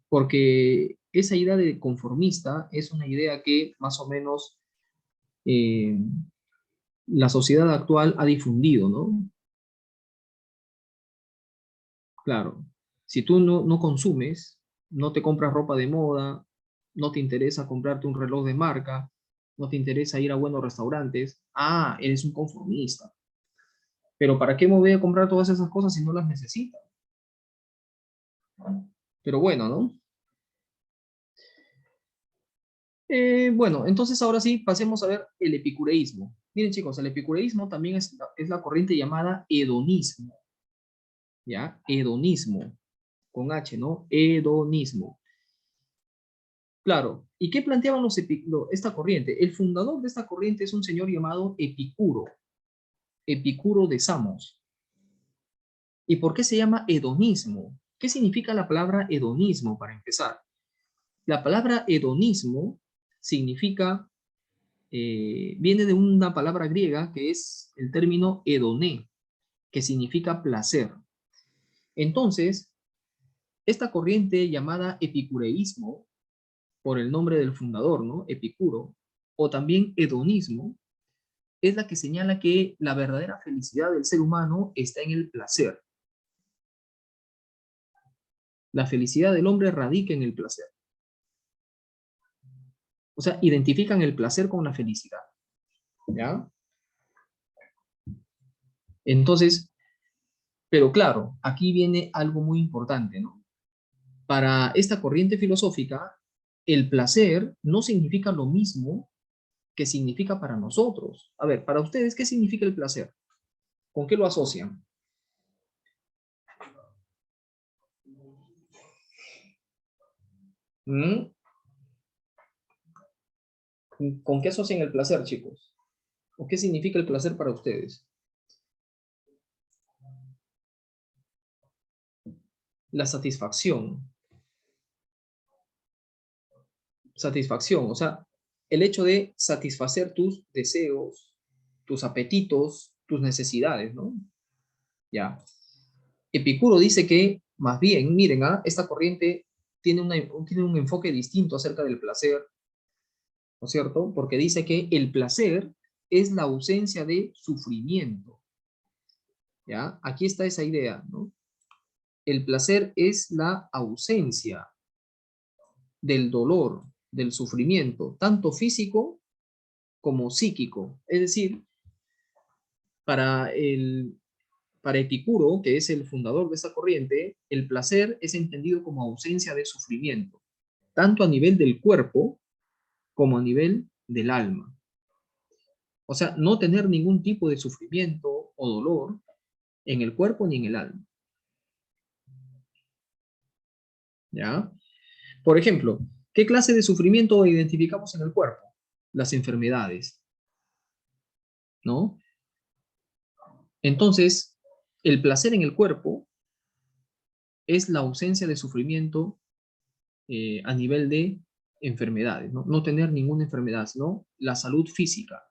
Porque esa idea de conformista es una idea que más o menos eh, la sociedad actual ha difundido, ¿no? Claro, si tú no consumes, no te compras ropa de moda, no te interesa comprarte un reloj de marca, no te interesa ir a buenos restaurantes, eres un conformista. Pero ¿para qué me voy a comprar todas esas cosas si no las necesito? Pero bueno, ¿no? Bueno, entonces ahora sí, pasemos a ver el epicureísmo. Miren chicos, el epicureísmo también es la corriente llamada hedonismo, ¿ya? Hedonismo, con H, ¿no? Hedonismo. Claro, ¿y qué planteaban esta corriente? El fundador de esta corriente es un señor llamado Epicuro, Epicuro de Samos. ¿Y por qué se llama hedonismo? ¿Qué significa la palabra hedonismo para empezar? La palabra hedonismo significa viene de una palabra griega que es el término hedoné, que significa placer. Entonces, esta corriente llamada epicureísmo, por el nombre del fundador, ¿no? Epicuro, o también hedonismo, es la que señala que la verdadera felicidad del ser humano está en el placer. La felicidad del hombre radica en el placer. O sea, identifican el placer con la felicidad. ¿Ya? Entonces, pero claro, aquí viene algo muy importante, ¿no? Para esta corriente filosófica, el placer no significa lo mismo que significa para nosotros. A ver, para ustedes, ¿qué significa el placer? ¿Con qué lo asocian? ¿Mm? ¿Con qué asocian el placer, chicos? ¿O qué significa el placer para ustedes? La satisfacción. Satisfacción, o sea, el hecho de satisfacer tus deseos, tus apetitos, tus necesidades, ¿no? Ya. Epicuro dice que, más bien, miren, esta corriente tiene un enfoque distinto acerca del placer, ¿no es cierto? Porque dice que el placer es la ausencia de sufrimiento, ¿ya? Aquí está esa idea, ¿no? El placer es la ausencia del dolor, del sufrimiento, tanto físico como psíquico. Es decir, para para Epicuro, que es el fundador de esta corriente, el placer es entendido como ausencia de sufrimiento, tanto a nivel del cuerpo como a nivel del alma. O sea, no tener ningún tipo de sufrimiento o dolor en el cuerpo ni en el alma. ¿Ya? Por ejemplo, ¿qué clase de sufrimiento identificamos en el cuerpo? Las enfermedades, ¿no? Entonces, el placer en el cuerpo es la ausencia de sufrimiento a nivel de enfermedades, ¿no? No tener ninguna enfermedad, sino la salud física.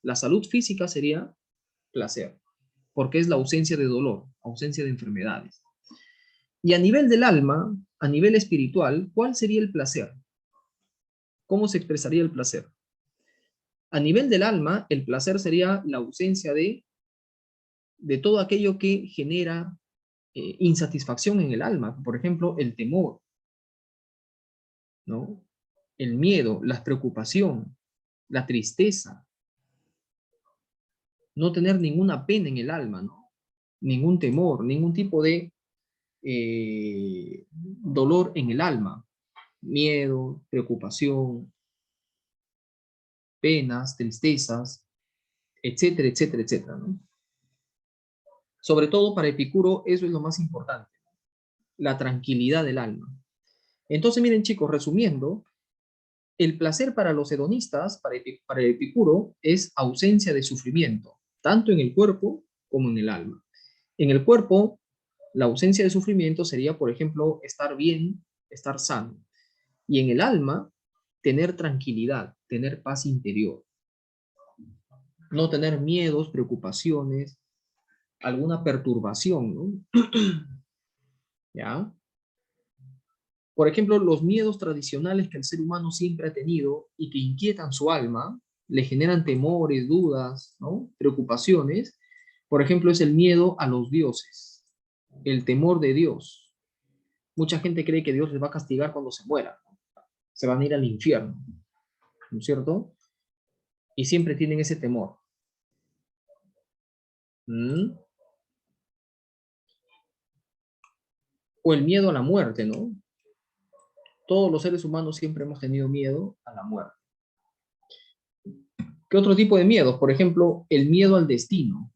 La salud física sería placer, porque es la ausencia de dolor, ausencia de enfermedades. Y a nivel del alma, a nivel espiritual, ¿cuál sería el placer? ¿Cómo se expresaría el placer? A nivel del alma, el placer sería la ausencia de todo aquello que genera insatisfacción en el alma, por ejemplo, el temor, ¿no? El miedo, la preocupación, la tristeza, no tener ninguna pena en el alma, ¿no? ningún temor, ningún tipo de dolor en el alma, miedo, preocupación, penas, tristezas, etcétera, etcétera, etcétera, ¿no? Sobre todo para Epicuro, eso es lo más importante, la tranquilidad del alma. Entonces, miren chicos, resumiendo, el placer para los hedonistas, para Epicuro, es ausencia de sufrimiento, tanto en el cuerpo como en el alma. En el cuerpo, la ausencia de sufrimiento sería, por ejemplo, estar bien, estar sano. Y en el alma, tener tranquilidad, tener paz interior. No tener miedos, preocupaciones, alguna perturbación, ¿no? ¿Ya? Por ejemplo, los miedos tradicionales que el ser humano siempre ha tenido y que inquietan su alma, le generan temores, dudas, ¿no? Preocupaciones. Por ejemplo, es el miedo a los dioses, el temor de Dios. Mucha gente cree que Dios les va a castigar cuando se mueran, ¿no? Se van a ir al infierno, ¿no es cierto? Y siempre tienen ese temor. ¿Mm? O el miedo a la muerte, ¿no? Todos los seres humanos siempre hemos tenido miedo a la muerte. ¿Qué otro tipo de miedos? Por ejemplo, el miedo al destino.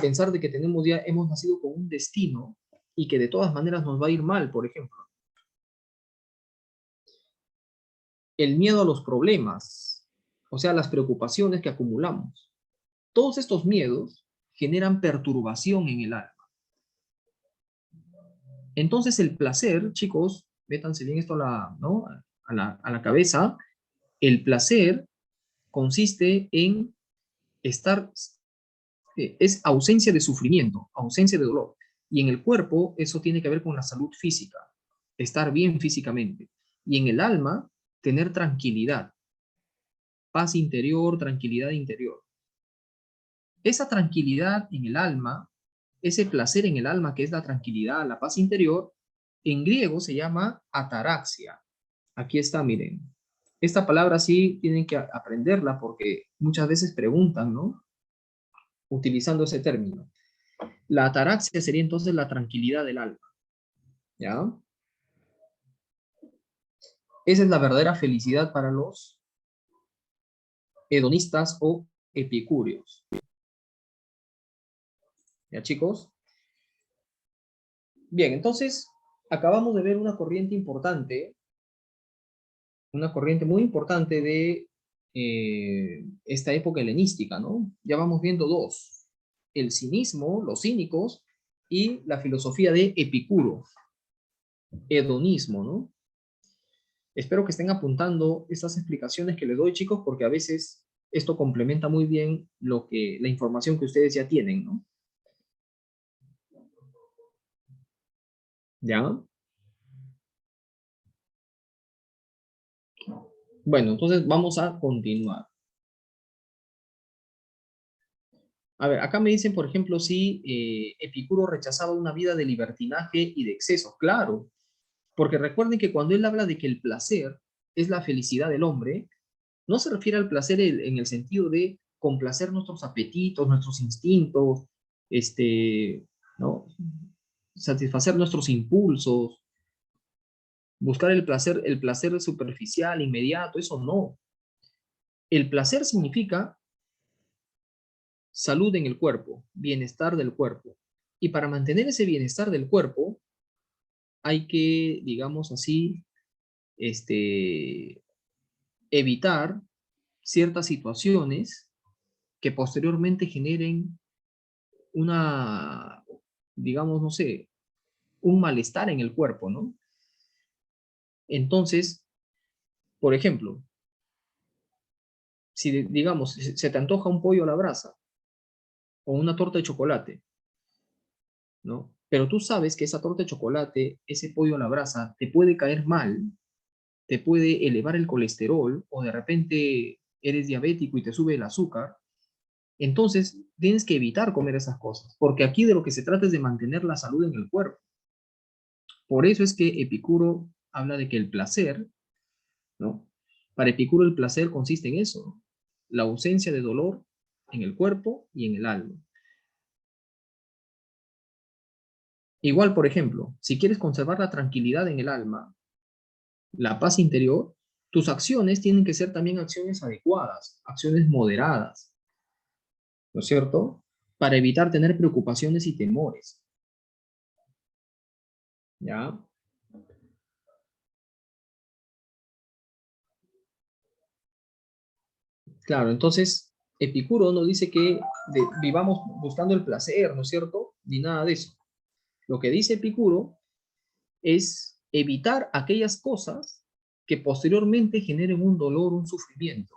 Pensar de que hemos nacido con un destino y que de todas maneras nos va a ir mal, por ejemplo. El miedo a los problemas, o sea, las preocupaciones que acumulamos. Todos estos miedos generan perturbación en el alma. Entonces el placer, chicos, métanse bien esto ¿no? a la cabeza, el placer consiste en estar, es ausencia de sufrimiento, ausencia de dolor. Y en el cuerpo eso tiene que ver con la salud física, estar bien físicamente. Y en el alma, tener tranquilidad, paz interior, tranquilidad interior. Esa tranquilidad en el alma, ese placer en el alma que es la tranquilidad, la paz interior, en griego se llama ataraxia. Aquí está, miren. Esta palabra sí tienen que aprenderla porque muchas veces preguntan, ¿no? Utilizando ese término. La ataraxia sería entonces la tranquilidad del alma, ¿ya? Esa es la verdadera felicidad para los hedonistas o epicúreos. ¿Ya, chicos? Bien, entonces acabamos de ver una corriente importante, una corriente muy importante de esta época helenística, ¿no? Ya vamos viendo dos, el cinismo, los cínicos, y la filosofía de Epicuro, hedonismo, ¿no? Espero que estén apuntando estas explicaciones que les doy, chicos, porque a veces esto complementa muy bien la información que ustedes ya tienen, ¿no? ¿Ya? Bueno, entonces vamos a continuar. A ver, acá me dicen, por ejemplo, si Epicuro rechazaba una vida de libertinaje y de exceso. Claro, porque recuerden que cuando él habla de que el placer es la felicidad del hombre, no se refiere al placer en el sentido de complacer nuestros apetitos, nuestros instintos, ¿no? Satisfacer nuestros impulsos, buscar el placer superficial, inmediato, eso no. El placer significa salud en el cuerpo, bienestar del cuerpo. Y para mantener ese bienestar del cuerpo, hay que, digamos así, este, evitar ciertas situaciones que posteriormente generen una, digamos, no sé, un malestar en el cuerpo, ¿no? Entonces, por ejemplo, si digamos, se te antoja un pollo a la brasa o una torta de chocolate, ¿no? Pero tú sabes que esa torta de chocolate, ese pollo a la brasa, te puede caer mal, te puede elevar el colesterol o de repente eres diabético y te sube el azúcar. Entonces, tienes que evitar comer esas cosas, porque aquí de lo que se trata es de mantener la salud en el cuerpo. Por eso es que Epicuro habla de que el placer, ¿no? Para Epicuro el placer consiste en eso, ¿no? La ausencia de dolor en el cuerpo y en el alma. Igual, por ejemplo, si quieres conservar la tranquilidad en el alma, la paz interior, tus acciones tienen que ser también acciones adecuadas, acciones moderadas, ¿no es cierto? Para evitar tener preocupaciones y temores, ¿ya? Claro, entonces Epicuro no dice que vivamos buscando el placer, ¿no es cierto? Ni nada de eso. Lo que dice Epicuro es evitar aquellas cosas que posteriormente generen un dolor, un sufrimiento,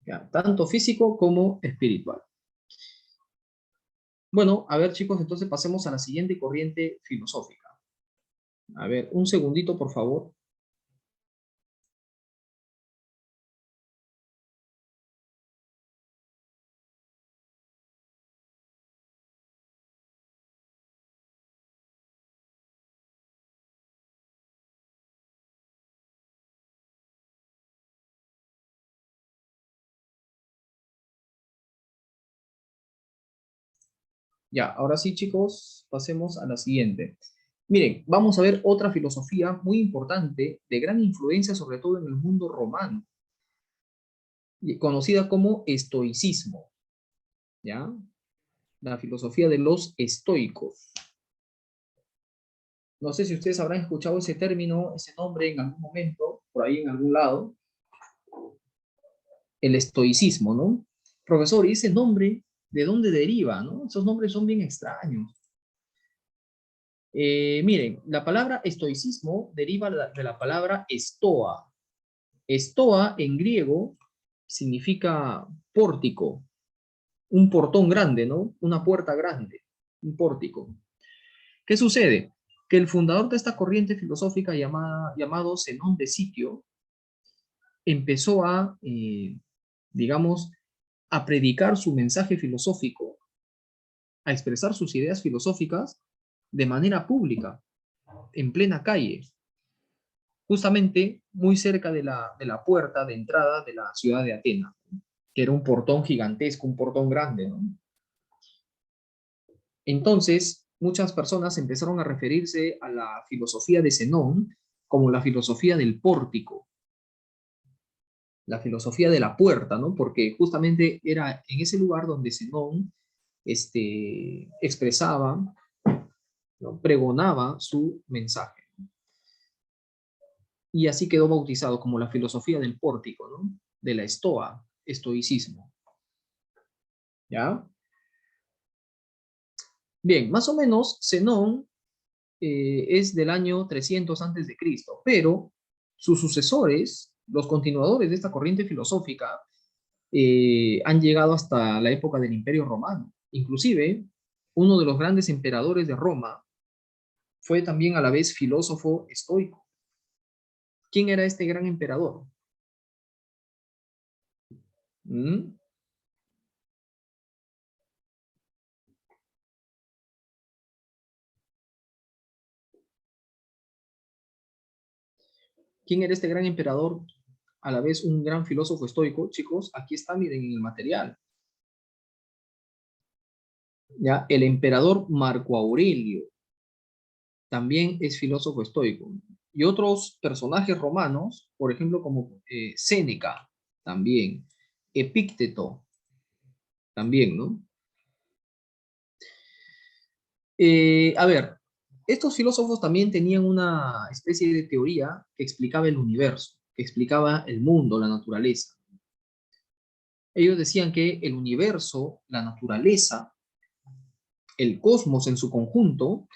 ¿ya? Tanto físico como espiritual. Bueno, a ver chicos, entonces pasemos a la siguiente corriente filosófica. A ver, un segundito, por favor. Ya, ahora sí, chicos, pasemos a la siguiente. Miren, vamos a ver otra filosofía muy importante, de gran influencia, sobre todo en el mundo romano, conocida como estoicismo, ¿ya? La filosofía de los estoicos. No sé si ustedes habrán escuchado ese término, ese nombre en algún momento, por ahí en algún lado, el estoicismo, ¿no? Profesor, ¿y ese nombre de dónde deriva, no? Esos nombres son bien extraños. Miren, la palabra estoicismo deriva de la palabra estoa. Estoa en griego significa pórtico, un portón grande, ¿no? Una puerta grande, un pórtico. ¿Qué sucede? Que el fundador de esta corriente filosófica llamado Zenón de Sitio empezó digamos, a predicar su mensaje filosófico, a expresar sus ideas filosóficas de manera pública, en plena calle, justamente muy cerca de la puerta de entrada de la ciudad de Atenas, que era un portón gigantesco, un portón grande, ¿no? Entonces, muchas personas empezaron a referirse a la filosofía de Zenón como la filosofía del pórtico, la filosofía de la puerta, ¿no? Porque justamente era en ese lugar donde Zenón expresaba, ¿no? Pregonaba su mensaje. Y así quedó bautizado como la filosofía del pórtico, ¿no? De la estoa, estoicismo, ¿ya? Bien, más o menos Zenón es del año 300 antes de Cristo, pero sus sucesores, los continuadores de esta corriente filosófica, han llegado hasta la época del Imperio Romano. Inclusive, uno de los grandes emperadores de Roma fue también a la vez filósofo estoico. ¿Quién era este gran emperador? ¿Mm? ¿Quién era este gran emperador? A la vez un gran filósofo estoico. Chicos, aquí está, miren en el material. ¿Ya? El emperador Marco Aurelio también es filósofo estoico. Y otros personajes romanos, por ejemplo, como Séneca, también. Epícteto, también, ¿no? A ver, estos filósofos también tenían una especie de teoría que explicaba el universo, que explicaba el mundo, la naturaleza. Ellos decían que el universo, la naturaleza, el cosmos en su conjunto,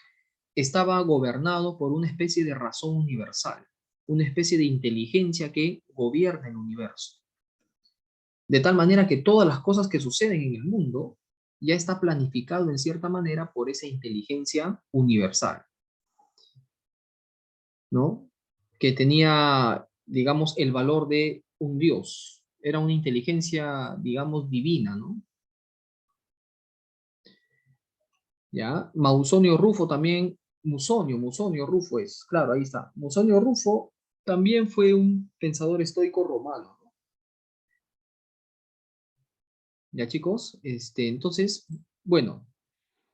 estaba gobernado por una especie de razón universal, una especie de inteligencia que gobierna el universo. De tal manera que todas las cosas que suceden en el mundo ya está planificado en cierta manera por esa inteligencia universal, ¿no? Que tenía, digamos, el valor de un dios. Era una inteligencia, digamos, divina, ¿no? ¿Ya? Mausonio Rufo también, Musonio Rufo es, claro, ahí está. Musonio Rufo también fue un pensador estoico romano, ¿no? ¿Ya chicos? Entonces, bueno,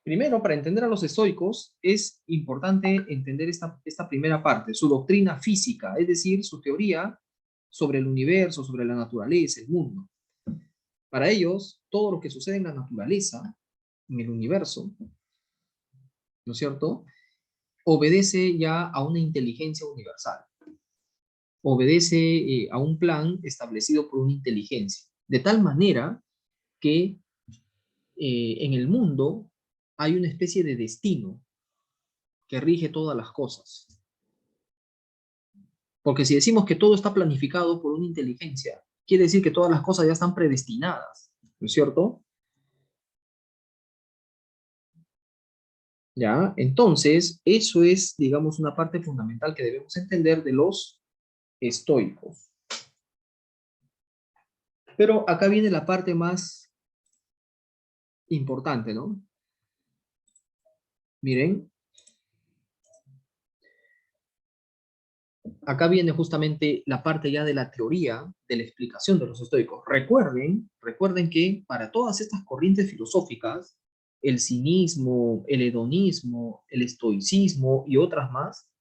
Primero, para entender a los estoicos, es importante entender esta primera parte, su doctrina física, es decir, su teoría sobre el universo, sobre la naturaleza, el mundo. Para ellos, todo lo que sucede en la naturaleza, en el universo, ¿no es cierto?, obedece ya a una inteligencia universal, obedece a un plan establecido por una inteligencia, de tal manera que en el mundo hay una especie de destino que rige todas las cosas. Porque si decimos que todo está planificado por una inteligencia, quiere decir que todas las cosas ya están predestinadas, ¿no es cierto? ¿Ya? Entonces, eso es, digamos, una parte fundamental que debemos entender de los estoicos. Pero acá viene la parte más importante, ¿no? Miren, acá viene justamente la parte ya de la teoría, de la explicación de los estoicos. Recuerden que para todas estas corrientes filosóficas, el cinismo, el hedonismo, el estoicismo y otras más,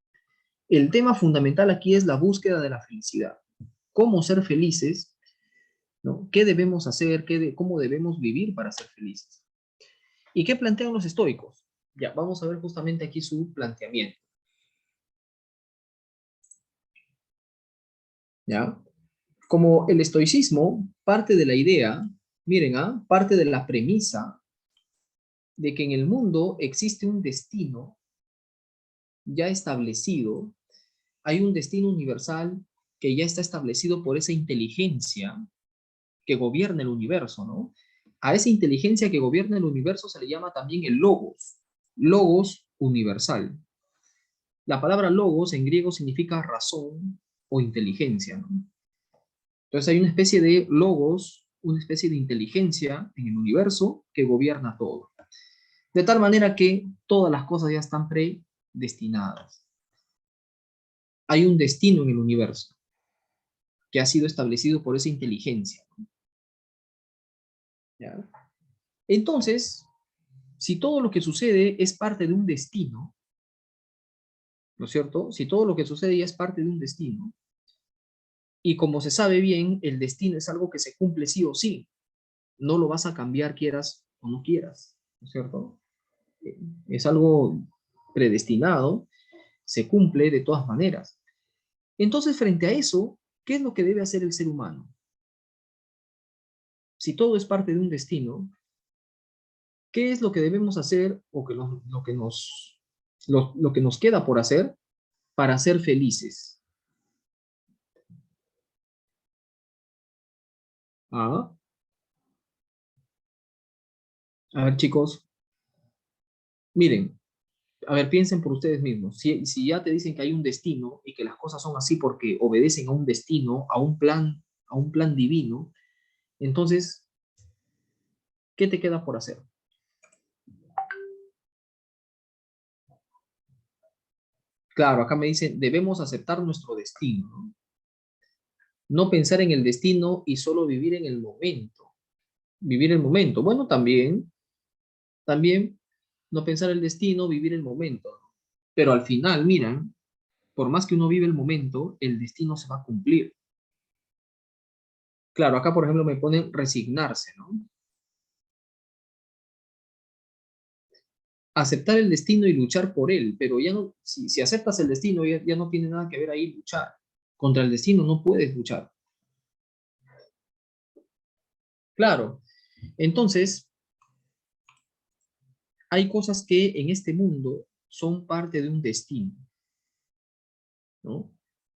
el tema fundamental aquí es la búsqueda de la felicidad. Cómo ser felices, ¿no? ¿Qué debemos hacer? ¿Cómo debemos vivir para ser felices? ¿Y qué plantean los estoicos? Ya, vamos a ver justamente aquí su planteamiento. ¿Ya? Como el estoicismo parte de la idea, miren, parte de la premisa de que en el mundo existe un destino ya establecido, hay un destino universal que ya está establecido por esa inteligencia que gobierna el universo, ¿no? A esa inteligencia que gobierna el universo se le llama también el logos universal. La palabra logos en griego significa razón o inteligencia, ¿no? Entonces hay una especie de logos, una especie de inteligencia en el universo que gobierna todo. De tal manera que todas las cosas ya están predestinadas. Hay un destino en el universo que ha sido establecido por esa inteligencia. ¿Ya? Entonces, si todo lo que sucede es parte de un destino, ¿no es cierto? Si todo lo que sucede ya es parte de un destino, y como se sabe bien, el destino es algo que se cumple sí o sí, no lo vas a cambiar quieras o no quieras, ¿no es cierto? Es algo predestinado, se cumple de todas maneras. Entonces, frente a eso, ¿qué es lo que debe hacer el ser humano? Si todo es parte de un destino, ¿qué es lo que debemos hacer o lo que nos queda por hacer para ser felices? Ah, a ver, chicos, miren, a ver, piensen por ustedes mismos. Si ya te dicen que hay un destino y que las cosas son así porque obedecen a un destino, a un plan divino, entonces, ¿qué te queda por hacer? Claro, acá me dicen, debemos aceptar nuestro destino, ¿no? No pensar en el destino y solo vivir en el momento. Vivir el momento. Bueno, también no pensar el destino, vivir el momento. Pero al final, miran, por más que uno vive el momento, el destino se va a cumplir. Claro, acá por ejemplo me ponen resignarse, ¿no? Aceptar el destino y luchar por él, pero ya no, si aceptas el destino, ya no tiene nada que ver ahí luchar. Contra el destino no puedes luchar. Claro, entonces hay cosas que en este mundo son parte de un destino, ¿no?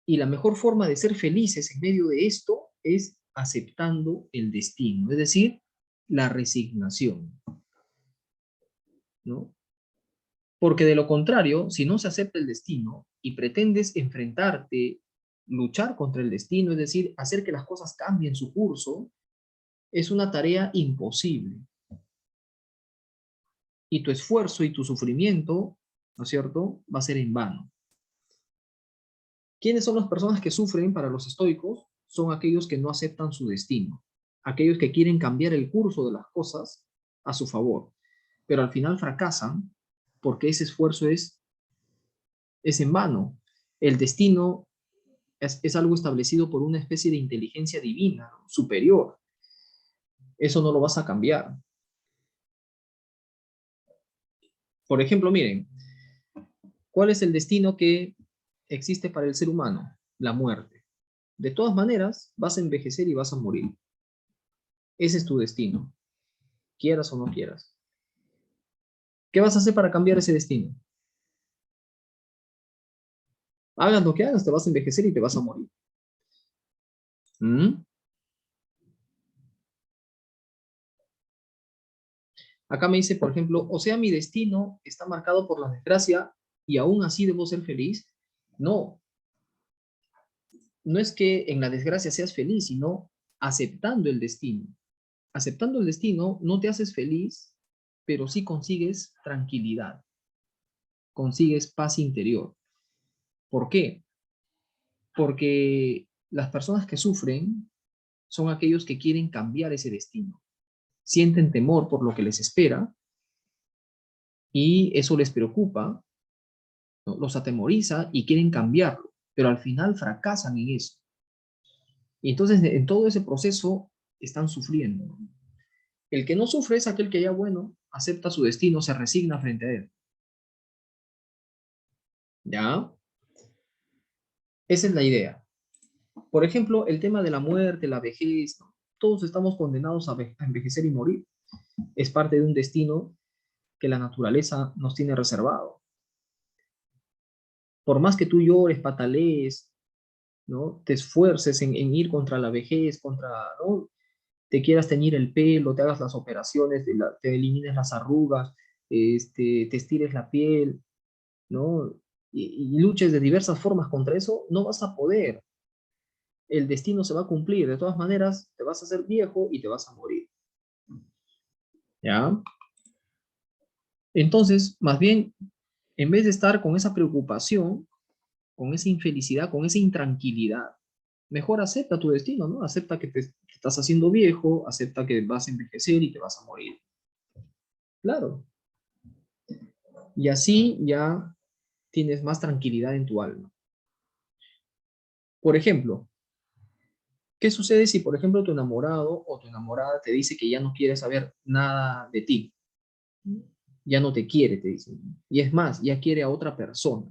Y la mejor forma de ser felices en medio de esto es aceptando el destino, es decir, la resignación, ¿no? Porque de lo contrario, si no se acepta el destino y pretendes enfrentarte, luchar contra el destino, es decir, hacer que las cosas cambien su curso, es una tarea imposible. Y tu esfuerzo y tu sufrimiento, ¿no es cierto?, va a ser en vano. ¿Quiénes son las personas que sufren para los estoicos? Son aquellos que no aceptan su destino, aquellos que quieren cambiar el curso de las cosas a su favor. pero al final fracasan porque ese esfuerzo es en vano. El destino es algo establecido por una especie de inteligencia divina, ¿no? Superior. Eso no lo vas a cambiar. Por ejemplo, miren, ¿cuál es el destino que existe para el ser humano? La muerte. De todas maneras, vas a envejecer y vas a morir. Ese es tu destino, quieras o no quieras. ¿Qué vas a hacer para cambiar ese destino? Hagas lo que hagas, te vas a envejecer y te vas a morir. ¿Mm? Acá me dice, por ejemplo, o sea, mi destino está marcado por la desgracia y aún así debo ser feliz. No, no es que en la desgracia seas feliz, sino aceptando el destino. Aceptando el destino no te haces feliz, pero sí consigues tranquilidad, consigues paz interior. ¿Por qué? Porque las personas que sufren son aquellos que quieren cambiar ese destino. Sienten temor por lo que les espera y eso les preocupa, ¿no? Los atemoriza y quieren cambiarlo, pero al final fracasan en eso. Y entonces en todo ese proceso están sufriendo, ¿no? El que no sufre es aquel que ya, bueno, acepta su destino, se resigna frente a él. ¿Ya? Esa es la idea. Por ejemplo, el tema de la muerte, la vejez, ¿no? Todos estamos condenados a envejecer y morir. Es parte de un destino que la naturaleza nos tiene reservado. Por más que tú llores, patalees, ¿no? Te esfuerces en ir contra la vejez, ¿no? Te quieras teñir el pelo, te hagas las operaciones, te elimines las arrugas, te estires la piel, ¿no? Y luches de diversas formas contra eso, no vas a poder. El destino se va a cumplir. De todas maneras, te vas a hacer viejo y te vas a morir. ¿Ya? Entonces, más bien, en vez de estar con esa preocupación, con esa infelicidad, con esa intranquilidad, mejor acepta tu destino, ¿no? Acepta que te estás haciendo viejo, acepta que vas a envejecer y te vas a morir. Claro. Y así ya tienes más tranquilidad en tu alma. Por ejemplo, ¿qué sucede si, por ejemplo, tu enamorado o tu enamorada te dice que ya no quiere saber nada de ti? Ya no te quiere, te dice. Y es más, ya quiere a otra persona.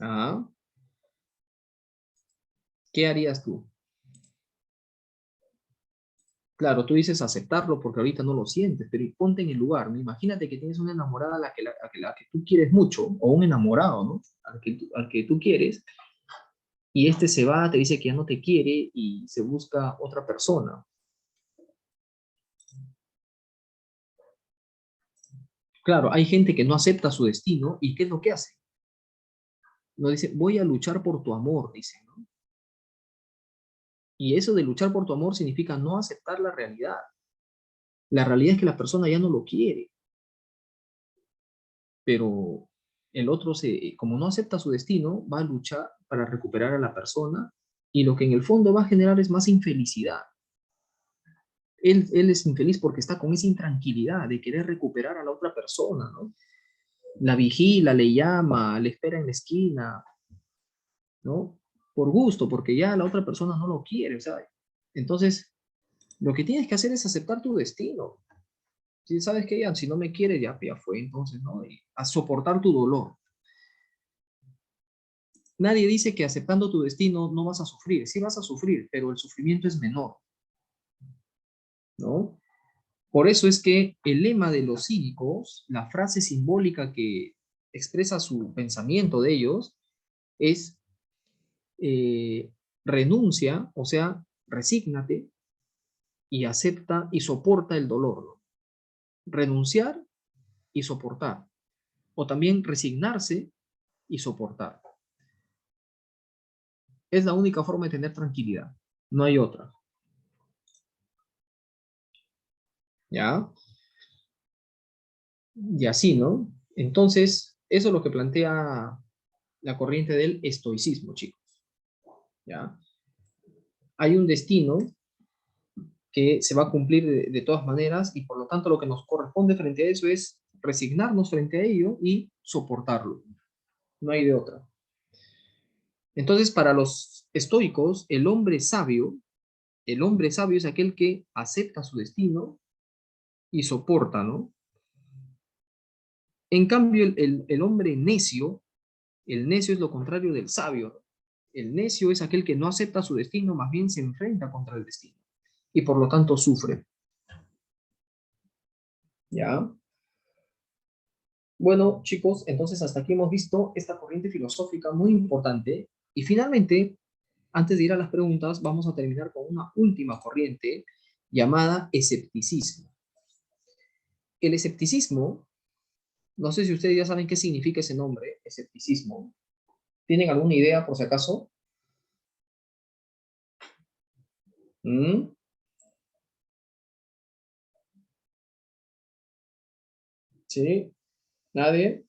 Ah, ¿qué harías tú? Claro, tú dices aceptarlo porque ahorita no lo sientes, pero ponte en el lugar, ¿no? Imagínate que tienes una enamorada a la que tú quieres mucho, o un enamorado, ¿no? Al que tú quieres, y este se va, te dice que ya no te quiere y se busca otra persona. Claro, hay gente que no acepta su destino y ¿qué es lo que hace? No dice, voy a luchar por tu amor, dice, ¿no? Y eso de luchar por tu amor significa no aceptar la realidad. La realidad es que la persona ya no lo quiere, pero el otro, como no acepta su destino, va a luchar para recuperar a la persona y lo que en el fondo va a generar es más infelicidad. Él es infeliz porque está con esa intranquilidad de querer recuperar a la otra persona, ¿no? La vigila, le llama, le espera en la esquina, ¿no? Por gusto, porque ya la otra persona no lo quiere, ¿sabes? Entonces, lo que tienes que hacer es aceptar tu destino. Si sabes que ya, si no me quiere, ya fue, entonces, ¿no? Y a soportar tu dolor. Nadie dice que aceptando tu destino no vas a sufrir. Sí vas a sufrir, pero el sufrimiento es menor, ¿no? Por eso es que el lema de los cínicos, la frase simbólica que expresa su pensamiento de ellos, es renuncia, o sea, resígnate y acepta y soporta el dolor, ¿no? Renunciar y soportar. O también resignarse y soportar. Es la única forma de tener tranquilidad. No hay otra. ¿Ya? Y así, ¿no? Entonces, eso es lo que plantea la corriente del estoicismo, chicos. ¿Ya? Hay un destino que se va a cumplir de todas maneras, y por lo tanto lo que nos corresponde frente a eso es resignarnos frente a ello y soportarlo. No hay de otra. Entonces, para los estoicos, el hombre sabio es aquel que acepta su destino y soporta, ¿no? En cambio, el hombre necio, el necio es lo contrario del sabio. El necio es aquel que no acepta su destino, más bien se enfrenta contra el destino y por lo tanto sufre. ¿Ya? Bueno, chicos, entonces hasta aquí hemos visto esta corriente filosófica muy importante. Y finalmente, antes de ir a las preguntas, vamos a terminar con una última corriente llamada escepticismo. El escepticismo, no sé si ustedes ya saben qué significa ese nombre, escepticismo. ¿Tienen alguna idea por si acaso? ¿Mm? ¿Sí? ¿Nadie?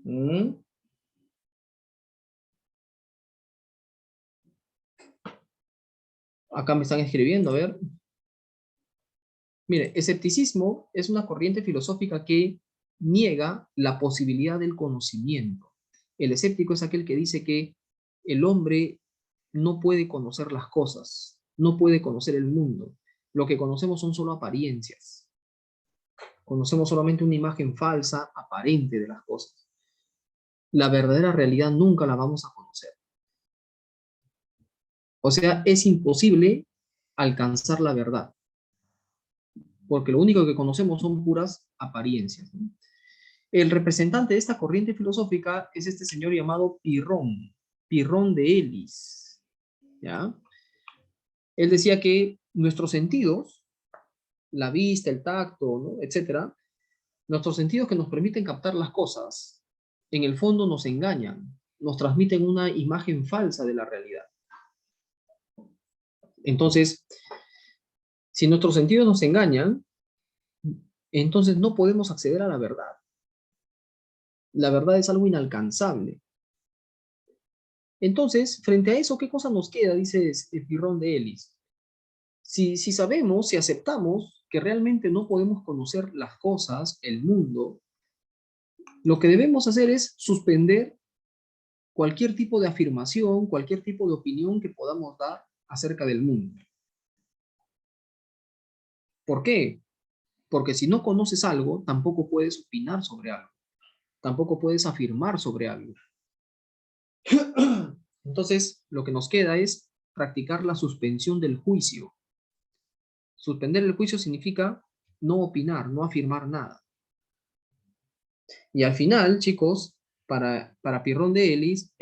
¿Mm? Acá me están escribiendo, a ver. Mire, escepticismo es una corriente filosófica que niega la posibilidad del conocimiento. El escéptico es aquel que dice que el hombre no puede conocer las cosas, no puede conocer el mundo. Lo que conocemos son solo apariencias. Conocemos solamente una imagen falsa, aparente de las cosas. La verdadera realidad nunca la vamos a conocer. O sea, es imposible alcanzar la verdad, porque lo único que conocemos son puras apariencias, ¿no? El representante de esta corriente filosófica es este señor llamado Pirrón de Elis, ¿ya? Él decía que nuestros sentidos, la vista, el tacto, ¿no? Etcétera, nuestros sentidos que nos permiten captar las cosas, en el fondo nos engañan, nos transmiten una imagen falsa de la realidad. Entonces, si nuestros sentidos nos engañan, entonces no podemos acceder a la verdad. La verdad es algo inalcanzable. Entonces, frente a eso, ¿qué cosa nos queda? Dice el Pirrón de Elis. Si sabemos, si aceptamos que realmente no podemos conocer las cosas, el mundo, lo que debemos hacer es suspender cualquier tipo de afirmación, cualquier tipo de opinión que podamos dar acerca del mundo. ¿Por qué? Porque si no conoces algo, tampoco puedes opinar sobre algo, tampoco puedes afirmar sobre algo. Entonces, lo que nos queda es practicar la suspensión del juicio. Suspender el juicio significa no opinar, no afirmar nada. Y al final, chicos, para Pirrón de Elis,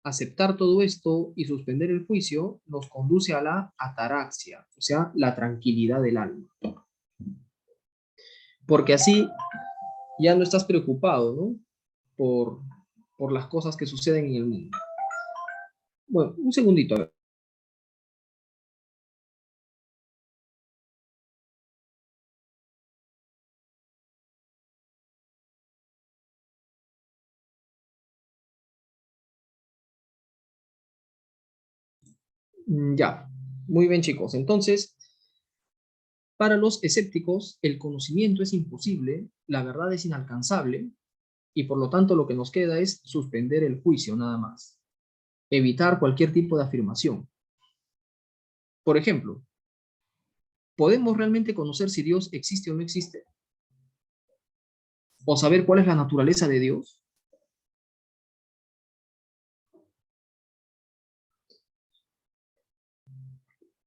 aceptar todo esto y suspender el juicio nos conduce a la ataraxia, o sea, la tranquilidad del alma. Porque así ya no estás preocupado, ¿no? Por, por las cosas que suceden en el mundo. Bueno, un segundito, a ver. Ya, muy bien, chicos. Entonces, para los escépticos, el conocimiento es imposible, la verdad es inalcanzable, y por lo tanto lo que nos queda es suspender el juicio nada más, evitar cualquier tipo de afirmación. Por ejemplo, ¿podemos realmente conocer si Dios existe o no existe? ¿O saber cuál es la naturaleza de Dios?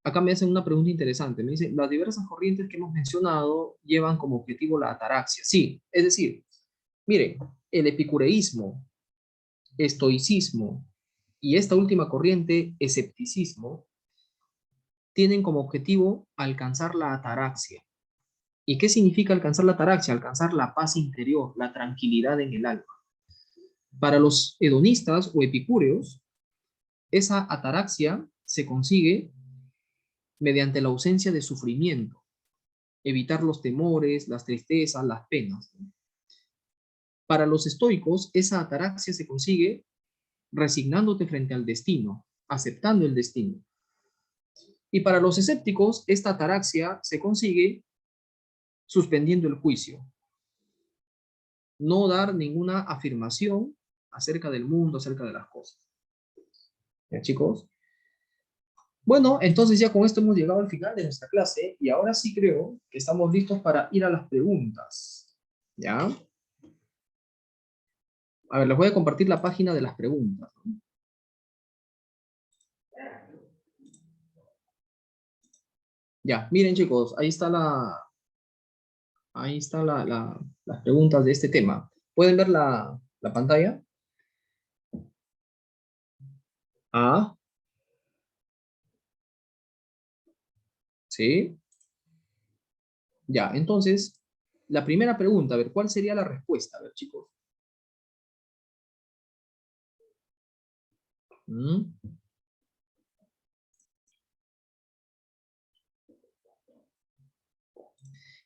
Acá me hacen una pregunta interesante. Me dicen, las diversas corrientes que hemos mencionado llevan como objetivo la ataraxia. Sí, es decir, miren, el epicureísmo, estoicismo y esta última corriente, escepticismo, tienen como objetivo alcanzar la ataraxia. ¿Y qué significa alcanzar la ataraxia? Alcanzar la paz interior, la tranquilidad en el alma. Para los hedonistas o epicúreos, esa ataraxia se consigue mediante la ausencia de sufrimiento, evitar los temores, las tristezas, las penas. Para los estoicos, esa ataraxia se consigue resignándote frente al destino, aceptando el destino. Y para los escépticos, esta ataraxia se consigue suspendiendo el juicio. No dar ninguna afirmación acerca del mundo, acerca de las cosas. ¿Ya, chicos? Bueno, entonces ya con esto hemos llegado al final de nuestra clase y ahora sí creo que estamos listos para ir a las preguntas. ¿Ya? A ver, les voy a compartir la página de las preguntas, ¿no? Ya, miren chicos, ahí está las preguntas de este tema. ¿Pueden ver la pantalla? Ah, sí. Ya, entonces, la primera pregunta, a ver, ¿cuál sería la respuesta? A ver, chicos. ¿Mm?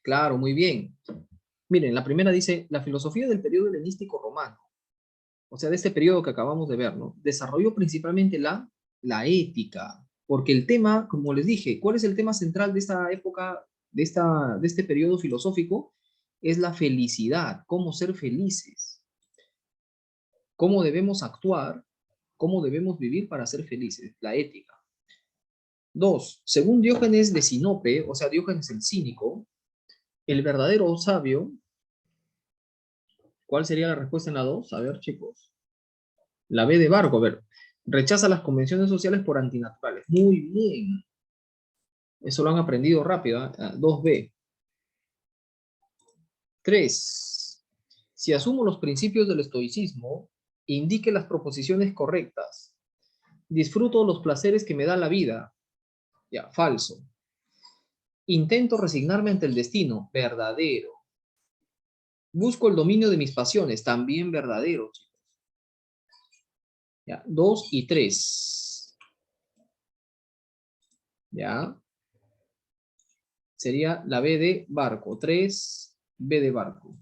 Claro, muy bien. Miren, la primera dice, la filosofía del periodo helenístico romano, o sea, de este periodo que acabamos de ver, ¿no? Desarrolló principalmente la ética, porque el tema, como les dije, ¿cuál es el tema central de esta época, de este periodo filosófico? Es la felicidad, cómo ser felices, cómo debemos actuar, cómo debemos vivir para ser felices, la ética. Dos, según Diógenes de Sinope, o sea, Diógenes el cínico, el verdadero sabio, ¿cuál sería la respuesta en la dos? A ver, chicos. La B de Barco, a ver. Rechaza las convenciones sociales por antinaturales. Muy bien. Eso lo han aprendido rápido, ¿eh? 2B. 3. Si asumo los principios del estoicismo, indique las proposiciones correctas. Disfruto los placeres que me da la vida. Ya, falso. Intento resignarme ante el destino. Verdadero. Busco el dominio de mis pasiones. También verdadero, chicos. Ya, 2 y 3. Ya. Sería la B de barco. 3, B de barco.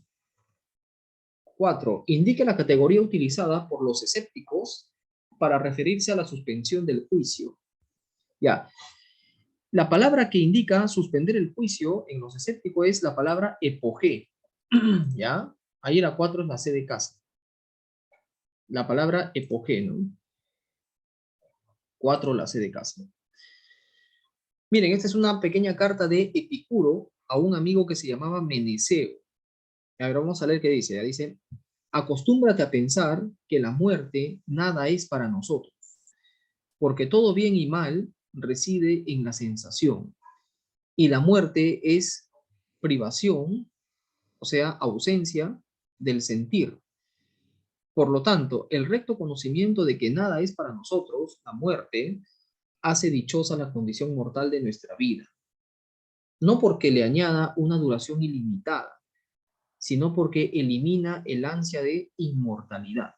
4. Indique la categoría utilizada por los escépticos para referirse a la suspensión del juicio. Ya. La palabra que indica suspender el juicio en los escépticos es la palabra epogé. ¿Ya? Ahí la 4 es la C de casa. La palabra epogé, ¿no? 4 la C de casa. Miren, esta es una pequeña carta de Epicuro a un amigo que se llamaba Meneceo. A ver, vamos a leer qué dice. Ya dice, acostúmbrate a pensar que la muerte nada es para nosotros, porque todo bien y mal reside en la sensación, y la muerte es privación, o sea, ausencia del sentir. Por lo tanto, el recto conocimiento de que nada es para nosotros, la muerte, hace dichosa la condición mortal de nuestra vida. No porque le añada una duración ilimitada, sino porque elimina el ansia de inmortalidad.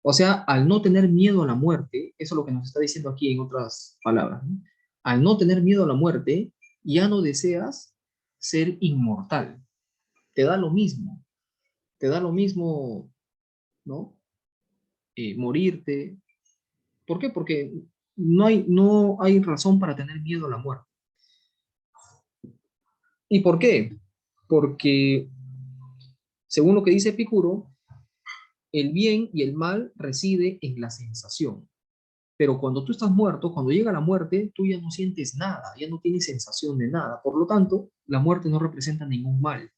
O sea, al no tener miedo a la muerte, eso es lo que nos está diciendo aquí en otras palabras, ¿no? Al no tener miedo a la muerte, ya no deseas ser inmortal. Te da lo mismo, ¿no? Morirte. ¿Por qué? Porque no hay razón para tener miedo a la muerte. ¿Y por qué? Porque, según lo que dice Epicuro, el bien y el mal reside en la sensación. Pero cuando tú estás muerto, cuando llega la muerte, tú ya no sientes nada, ya no tienes sensación de nada. Por lo tanto, la muerte no representa ningún mal.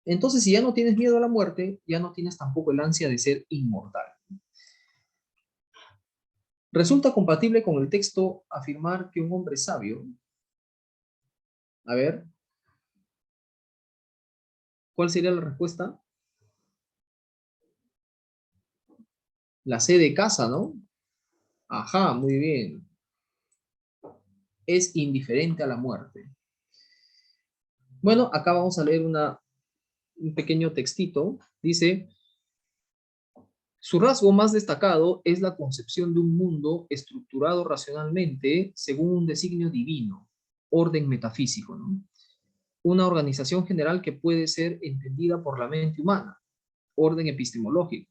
Entonces, si ya no tienes miedo a la muerte, ya no tienes tampoco el ansia de ser inmortal. ¿Resulta compatible con el texto afirmar que un hombre sabio? A ver, ¿cuál sería la respuesta? La C de casa, ¿no? Ajá, muy bien. Es indiferente a la muerte. Bueno, acá vamos a leer un pequeño textito. Dice, su rasgo más destacado es la concepción de un mundo estructurado racionalmente según un designio divino, orden metafísico, ¿no? una organización general que puede ser entendida por la mente humana, orden epistemológico.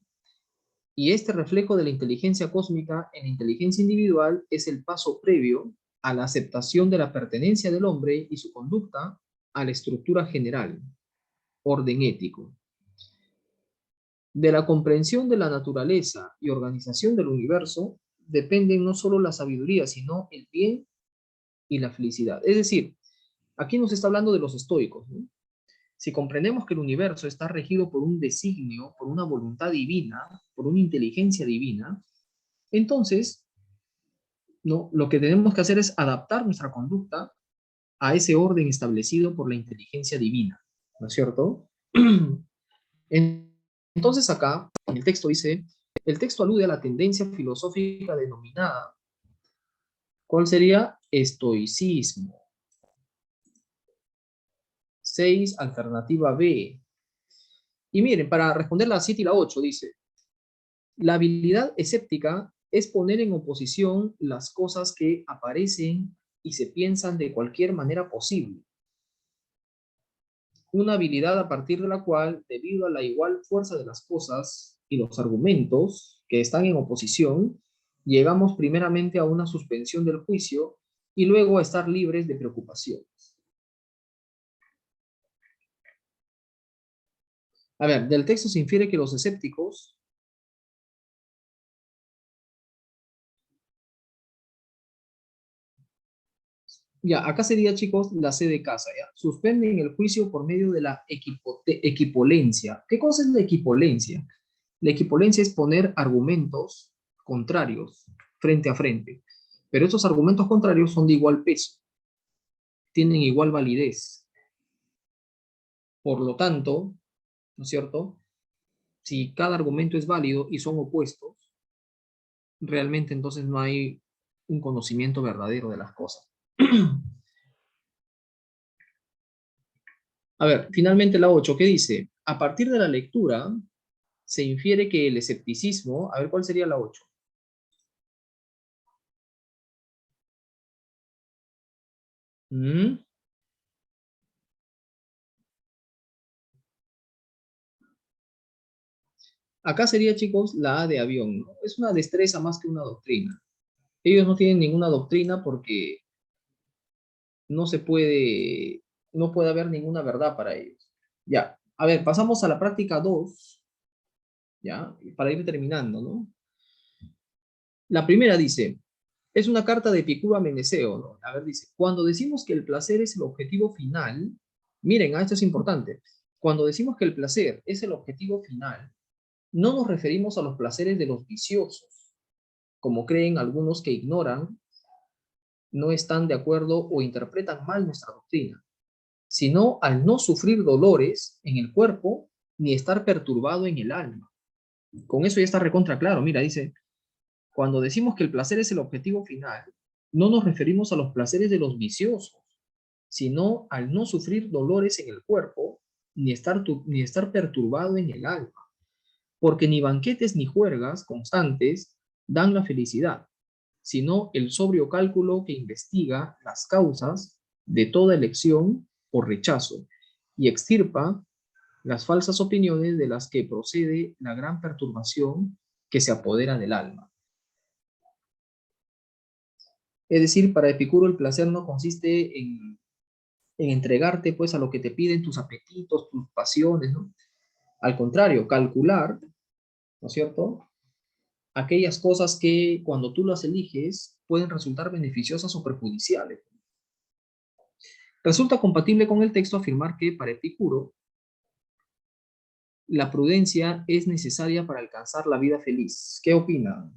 Y este reflejo de la inteligencia cósmica en la inteligencia individual es el paso previo a la aceptación de la pertenencia del hombre y su conducta a la estructura general, orden ético. De la comprensión de la naturaleza y organización del universo dependen no solo la sabiduría, sino el bien y la felicidad. Es decir, aquí nos está hablando de los estoicos, ¿no? Si comprendemos que el universo está regido por un designio, por una voluntad divina, por una inteligencia divina, entonces, ¿no? Lo que tenemos que hacer es adaptar nuestra conducta a ese orden establecido por la inteligencia divina, ¿no es cierto? Entonces acá, en el texto dice, el texto alude a la tendencia filosófica denominada, ¿cuál sería? Estoicismo. 6, alternativa B. Y miren, para responder la 7 y la 8 dice, la habilidad escéptica es poner en oposición las cosas que aparecen y se piensan de cualquier manera posible. Una habilidad a partir de la cual, debido a la igual fuerza de las cosas y los argumentos que están en oposición, llegamos primeramente a una suspensión del juicio y luego a estar libres de preocupaciones. A ver, del texto se infiere que los escépticos ya, acá sería, chicos, la C de casa, ¿ya? Suspenden el juicio por medio de la equipolencia. ¿Qué cosa es la equipolencia? La equipolencia es poner argumentos contrarios frente a frente, pero estos argumentos contrarios son de igual peso, tienen igual validez. Por lo tanto, ¿no es cierto? Si cada argumento es válido y son opuestos, realmente entonces no hay un conocimiento verdadero de las cosas. A ver, finalmente la 8, ¿qué dice? A partir de la lectura se infiere que el escepticismo, a ver, ¿cuál sería la 8? ¿Mm? Acá sería, chicos, la A de avión, ¿no? Es una destreza más que una doctrina. Ellos no tienen ninguna doctrina porque no se puede, no puede haber ninguna verdad para ellos. Ya, a ver, pasamos a la práctica 2, ya, para ir terminando, ¿no? La primera dice, es una carta de Epicuro a Meneceo, ¿no? A ver, dice, cuando decimos que el placer es el objetivo final, miren, esto es importante, cuando decimos que el placer es el objetivo final, no nos referimos a los placeres de los viciosos, como creen algunos que ignoran, no están de acuerdo o interpretan mal nuestra doctrina, sino al no sufrir dolores en el cuerpo ni estar perturbado en el alma. Con eso ya está recontra claro. Mira, dice, cuando decimos que el placer es el objetivo final, no nos referimos a los placeres de los viciosos, sino al no sufrir dolores en el cuerpo ni estar perturbado en el alma. Porque ni banquetes ni juergas constantes dan la felicidad, sino el sobrio cálculo que investiga las causas de toda elección o rechazo y extirpa las falsas opiniones de las que procede la gran perturbación que se apodera del alma. Es decir, para Epicuro el placer no consiste en entregarte pues a lo que te piden tus apetitos, tus pasiones, ¿no? Al contrario, calcular, ¿no es cierto? Aquellas cosas que cuando tú las eliges pueden resultar beneficiosas o perjudiciales. Resulta compatible con el texto afirmar que para Epicuro la prudencia es necesaria para alcanzar la vida feliz. ¿Qué opinan?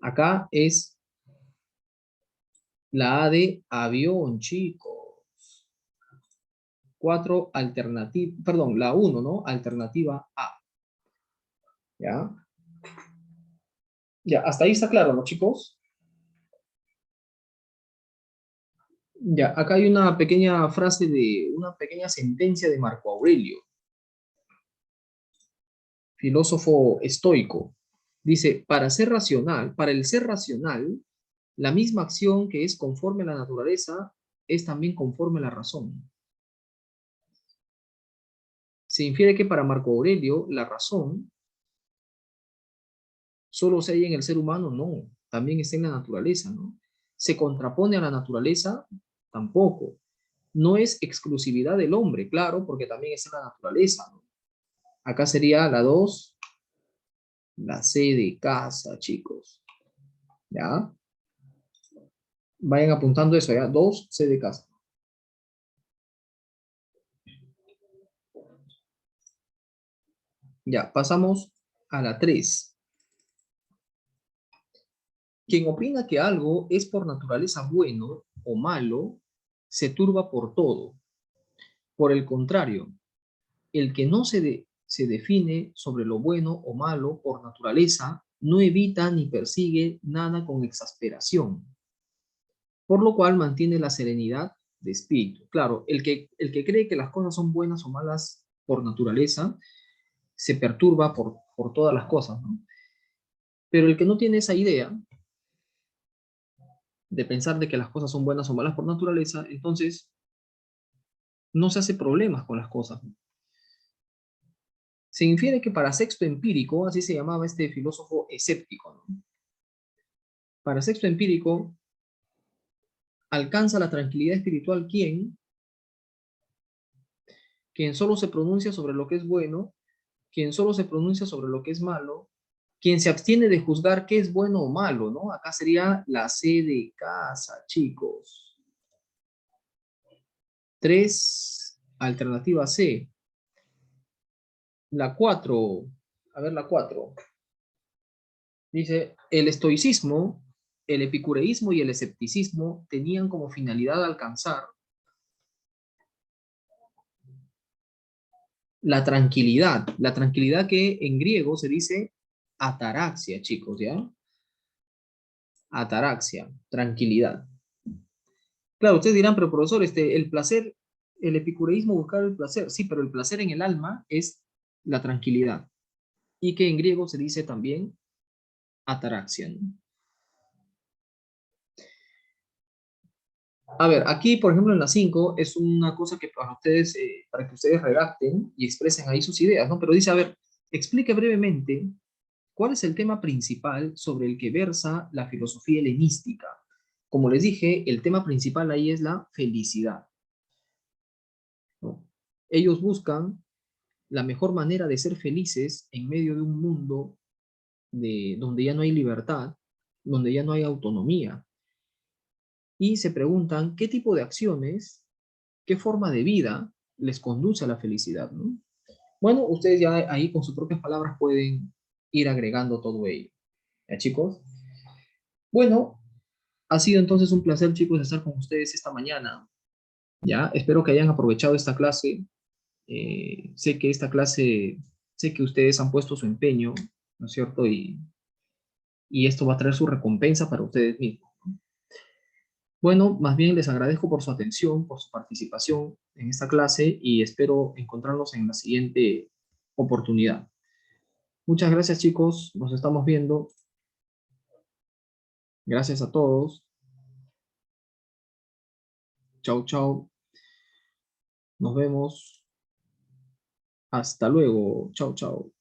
Acá es la A de avión, chicos. 4 alternativa, perdón, la 1, ¿no? Alternativa A. ¿Ya? Ya, hasta ahí está claro, ¿no, chicos? Ya, acá hay una pequeña frase de, una pequeña sentencia de Marco Aurelio, filósofo estoico. Dice, para ser racional, para el ser racional, La misma acción que es conforme a la naturaleza es también conforme a la razón. Se infiere que para Marco Aurelio la razón solo se halla en el ser humano, no, también está en la naturaleza, ¿no? Se contrapone a la naturaleza, tampoco. No es exclusividad del hombre, claro, porque también está en la naturaleza, ¿no? Acá sería la 2, la C de casa, chicos. ¿Ya? Vayan apuntando eso, ¿ya? 2, C de casa. Ya, pasamos a la 3. Quien opina que algo es por naturaleza bueno o malo, se turba por todo. Por el contrario, el que no se define sobre lo bueno o malo por naturaleza, no evita ni persigue nada con exasperación, por lo cual mantiene la serenidad de espíritu. Claro, el que cree que las cosas son buenas o malas por naturaleza, se perturba por todas las cosas, ¿no? Pero el que no tiene esa idea de pensar de que las cosas son buenas o malas por naturaleza, entonces no se hace problemas con las cosas, ¿no? Se infiere que para Sexto Empírico, así se llamaba este filósofo escéptico, ¿no? Para Sexto Empírico, alcanza la tranquilidad espiritual quien solo se pronuncia sobre lo que es bueno, quien solo se pronuncia sobre lo que es malo, quien se abstiene de juzgar qué es bueno o malo, ¿no? Acá sería la C de casa, chicos. 3, alternativa C. La 4, a ver la 4. Dice, el estoicismo, el epicureísmo y el escepticismo tenían como finalidad alcanzar la tranquilidad que en griego se dice ataraxia, chicos, ¿ya? Ataraxia, tranquilidad. Claro, ustedes dirán, pero profesor, el placer, el epicureísmo buscar el placer, sí, pero el placer en el alma es la tranquilidad, y que en griego se dice también ataraxia, ¿no? A ver, aquí, por ejemplo, en la 5 es una cosa que para ustedes, para que ustedes redacten y expresen ahí sus ideas, ¿no? Pero dice, a ver, explique brevemente cuál es el tema principal sobre el que versa la filosofía helenística. Como les dije, el tema principal ahí es la felicidad, ¿no? Ellos buscan la mejor manera de ser felices en medio de un mundo donde ya no hay libertad, donde ya no hay autonomía, y se preguntan qué tipo de acciones, qué forma de vida les conduce a la felicidad, ¿no? Bueno, ustedes ya ahí con sus propias palabras pueden ir agregando todo ello. ¿Ya, chicos? Bueno, ha sido entonces un placer, chicos, estar con ustedes esta mañana. Ya, espero que hayan aprovechado esta clase. Sé que esta clase, sé que ustedes han puesto su empeño, ¿no es cierto? Y esto va a traer su recompensa para ustedes mismos. Bueno, más bien les agradezco por su atención, por su participación en esta clase y espero encontrarnos en la siguiente oportunidad. Muchas gracias, chicos. Nos estamos viendo. Gracias a todos. Chau, chau. Nos vemos. Hasta luego. Chau, chau.